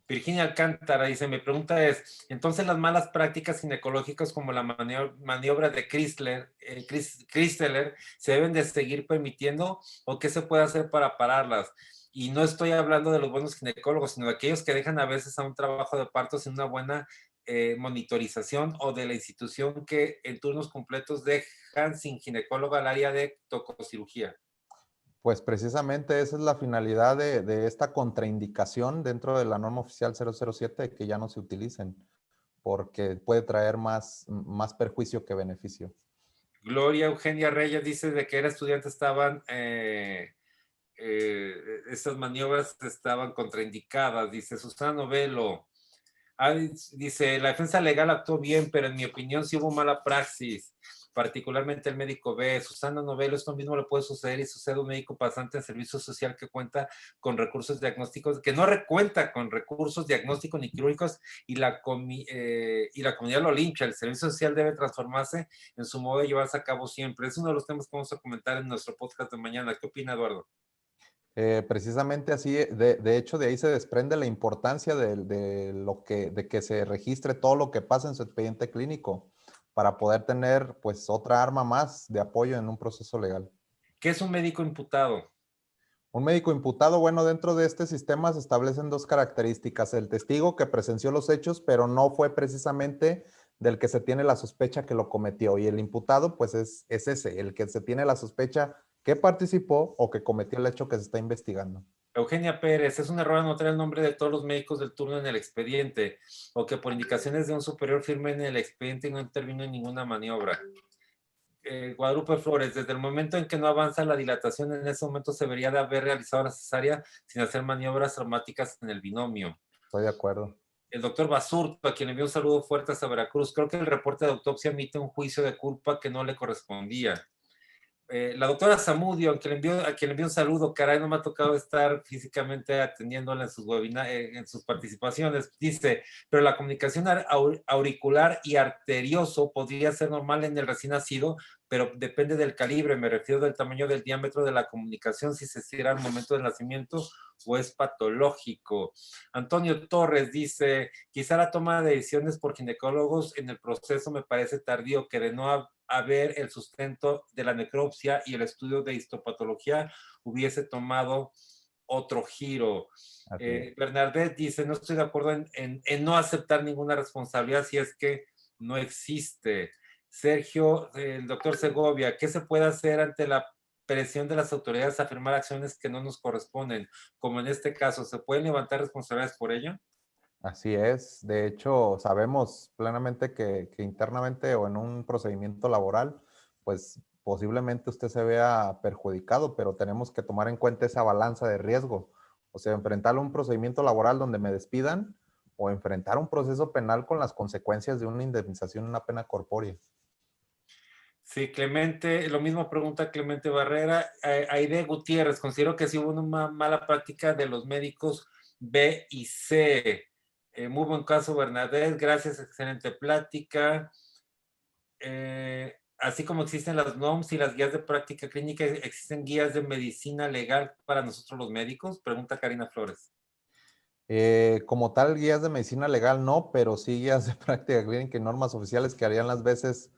Virginia Alcántara dice, mi pregunta es, entonces las malas prácticas ginecológicas como la maniobra de Christeler se deben de seguir permitiendo o qué se puede hacer para pararlas? Y no estoy hablando de los buenos ginecólogos, sino de aquellos que dejan a veces a un trabajo de parto sin una buena monitorización o de la institución que en turnos completos dejan sin ginecólogo al área de tococirugía. Pues precisamente esa es la finalidad de esta contraindicación dentro de la norma oficial 007, que ya no se utilicen, porque puede traer más perjuicio que beneficio. Gloria Eugenia Reyes dice de que era estudiante estaban estas maniobras estaban contraindicadas, dice Susana Novelo. Dice, la defensa legal actuó bien, pero en mi opinión sí hubo mala praxis, particularmente el médico B. Susana Novelo, esto mismo le puede suceder y sucede a un médico pasante en servicio social que cuenta con recursos diagnósticos, que no recuenta con recursos diagnósticos ni quirúrgicos y la comunidad lo lincha. El servicio social debe transformarse en su modo de llevarse a cabo siempre. Es uno de los temas que vamos a comentar en nuestro podcast de mañana. ¿Qué opina Eduardo? Precisamente así, de hecho, de ahí se desprende la importancia de que se registre todo lo que pasa en su expediente clínico para poder tener, pues, otra arma más de apoyo en un proceso legal. ¿Qué es un médico imputado? Un médico imputado, bueno, dentro de este sistema se establecen dos características: el testigo que presenció los hechos, pero no fue precisamente del que se tiene la sospecha que lo cometió, y el imputado, pues, es ese, el que se tiene la sospecha que participó o que cometió el hecho que se está investigando. Eugenia Pérez, es un error anotar el nombre de todos los médicos del turno en el expediente o que por indicaciones de un superior firmen el expediente y no intervino en ninguna maniobra. Guadalupe Flores, desde el momento en que no avanza la dilatación, en ese momento se debería de haber realizado la cesárea sin hacer maniobras traumáticas en el binomio. Estoy de acuerdo. El doctor Basurto, a quien envió un saludo fuerte hasta Veracruz, creo que el reporte de autopsia emite un juicio de culpa que no le correspondía. La doctora Zamudio, a quien le envío un saludo, caray, no me ha tocado estar físicamente atendiéndola en sus en sus participaciones, dice, pero la comunicación auricular y arterioso podría ser normal en el recién nacido, pero depende del calibre, me refiero del tamaño del diámetro de la comunicación, si se cierra al momento del nacimiento o es patológico. Antonio Torres dice, quizá la toma de decisiones por ginecólogos en el proceso me parece tardío, que de no haber el sustento de la necropsia y el estudio de histopatología hubiese tomado otro giro. Bernadette dice, no estoy de acuerdo en no aceptar ninguna responsabilidad si es que no existe. Sergio, el doctor Segovia, ¿qué se puede hacer ante la presión de las autoridades a afirmar acciones que no nos corresponden? Como en este caso, ¿se pueden levantar responsabilidades por ello? Así es. De hecho, sabemos plenamente que internamente o en un procedimiento laboral, pues posiblemente usted se vea perjudicado, pero tenemos que tomar en cuenta esa balanza de riesgo. O sea, enfrentar un procedimiento laboral donde me despidan o enfrentar un proceso penal con las consecuencias de una indemnización, una pena corpórea. Sí, Clemente, lo mismo pregunta Clemente Barrera. Aide Gutiérrez, considero que sí hubo una mala práctica de los médicos B y C. Muy buen caso, Bernadette, gracias, excelente plática. Así como existen las NOMS y las guías de práctica clínica, ¿existen guías de medicina legal para nosotros los médicos? Pregunta Karina Flores. Como tal, guías de medicina legal no, pero sí guías de práctica clínica y normas oficiales que harían las veces,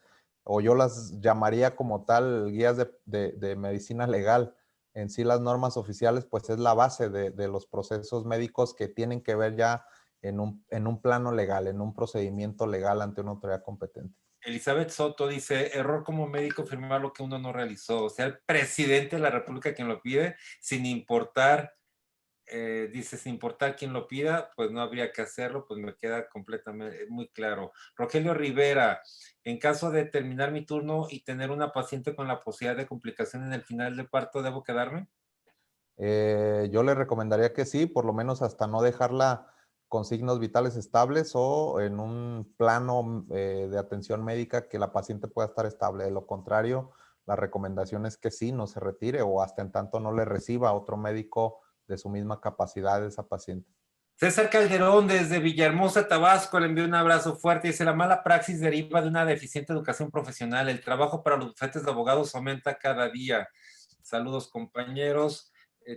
o yo las llamaría como tal, guías de medicina legal. En sí, las normas oficiales, pues es la base de los procesos médicos que tienen que ver ya en un plano legal, en un procedimiento legal ante una autoridad competente. Elizabeth Soto dice, error como médico firmar lo que uno no realizó. O sea, el presidente de la República quien lo pide, sin importar, dice, sin importar quién lo pida, pues no habría que hacerlo, pues me queda completamente muy claro. Rogelio Rivera, en caso de terminar mi turno y tener una paciente con la posibilidad de complicación en el final del parto, ¿debo quedarme? Yo le recomendaría que sí, por lo menos hasta no dejarla con signos vitales estables o en un plano de atención médica que la paciente pueda estar estable. De lo contrario, la recomendación es que sí, no se retire o hasta en tanto no le reciba otro médico de su misma capacidad de esa paciente. César Calderón, desde Villahermosa, Tabasco, le envío un abrazo fuerte. Dice, la mala praxis deriva de una deficiente educación profesional. El trabajo para los bufetes de abogados aumenta cada día. Saludos, compañeros.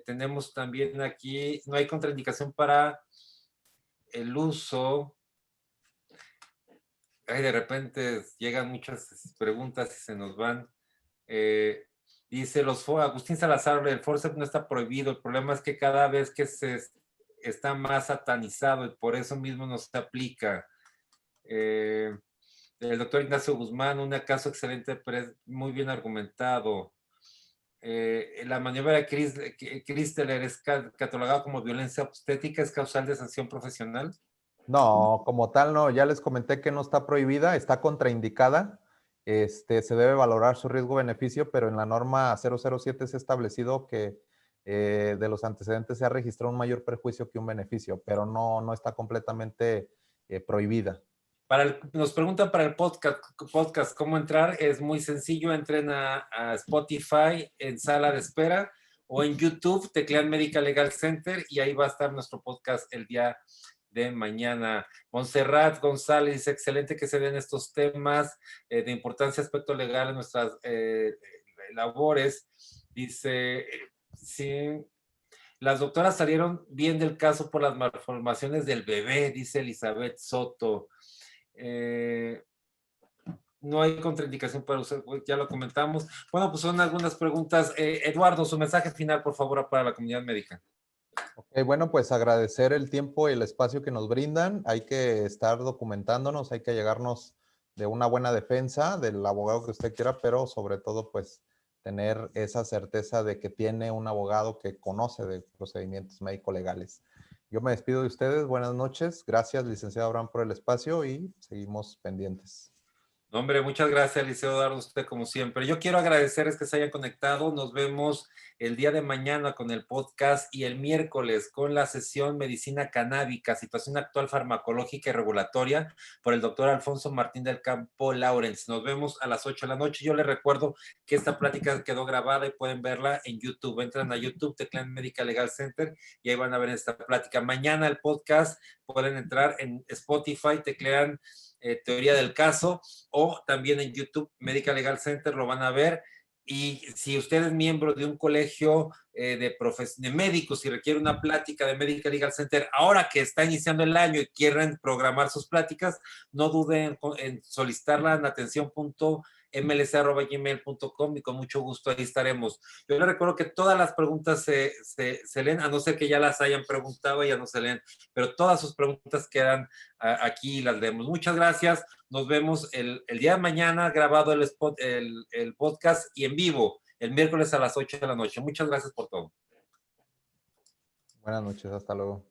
Tenemos también aquí, no hay contraindicación para el uso. Ay, de repente llegan muchas preguntas y se nos van. Eh, dice, Agustín Salazar, el forceps no está prohibido. El problema es que cada vez que se está más satanizado y por eso mismo no se aplica. El doctor Ignacio Guzmán, un caso excelente, muy bien argumentado. La maniobra de Christeler es catalogada como violencia obstétrica, es causal de sanción profesional. No, como tal, no. Ya les comenté que no está prohibida, está contraindicada. Se debe valorar su riesgo-beneficio, pero en la norma 007 es establecido que de los antecedentes se ha registrado un mayor perjuicio que un beneficio, pero no está completamente prohibida. Nos preguntan para el podcast cómo entrar. Es muy sencillo. Entren a Spotify en sala de espera o en YouTube, teclean Medical Legal Center y ahí va a estar nuestro podcast el día de mañana. Montserrat González dice, excelente que se den estos temas de importancia aspecto legal en nuestras labores. Dice, sí, las doctoras salieron bien del caso por las malformaciones del bebé, dice Elizabeth Soto. No hay contraindicación para usar, ya lo comentamos. Bueno, pues son algunas preguntas. Eduardo, su mensaje final, por favor, para la comunidad médica. Ok, bueno, pues agradecer el tiempo y el espacio que nos brindan. Hay que estar documentándonos, hay que llegarnos de una buena defensa del abogado que usted quiera, pero sobre todo, pues, tener esa certeza de que tiene un abogado que conoce de procedimientos médico-legales. Yo me despido de ustedes. Buenas noches. Gracias, licenciado Abraham, por el espacio y seguimos pendientes. No, hombre, muchas gracias, Liceo Dardo, usted como siempre. Yo quiero agradecerles que se hayan conectado. Nos vemos el día de mañana con el podcast y el miércoles con la sesión Medicina Canábica, situación actual farmacológica y regulatoria por el doctor Alfonso Martín del Campo Lawrence. Nos vemos a las 8 de la noche. Yo les recuerdo que esta plática quedó grabada y pueden verla en YouTube. Entran a YouTube, teclean Medical Legal Center y ahí van a ver esta plática. Mañana el podcast pueden entrar en Spotify, teclean Teoría del Caso o también en YouTube Medical Legal Center lo van a ver. Y si usted es miembro de un colegio de médicos y requiere una plática de Medical Legal Center, ahora que está iniciando el año y quieren programar sus pláticas, no duden en solicitarla en atención.mlc@gmail.com y con mucho gusto ahí estaremos. Yo les recuerdo que todas las preguntas se leen, a no ser que ya las hayan preguntado, ya no se leen, pero todas sus preguntas quedan aquí y las leemos. Muchas gracias. Nos vemos el día de mañana grabado el podcast y en vivo el miércoles a las 8 de la noche. Muchas gracias por todo. Buenas noches. Hasta luego.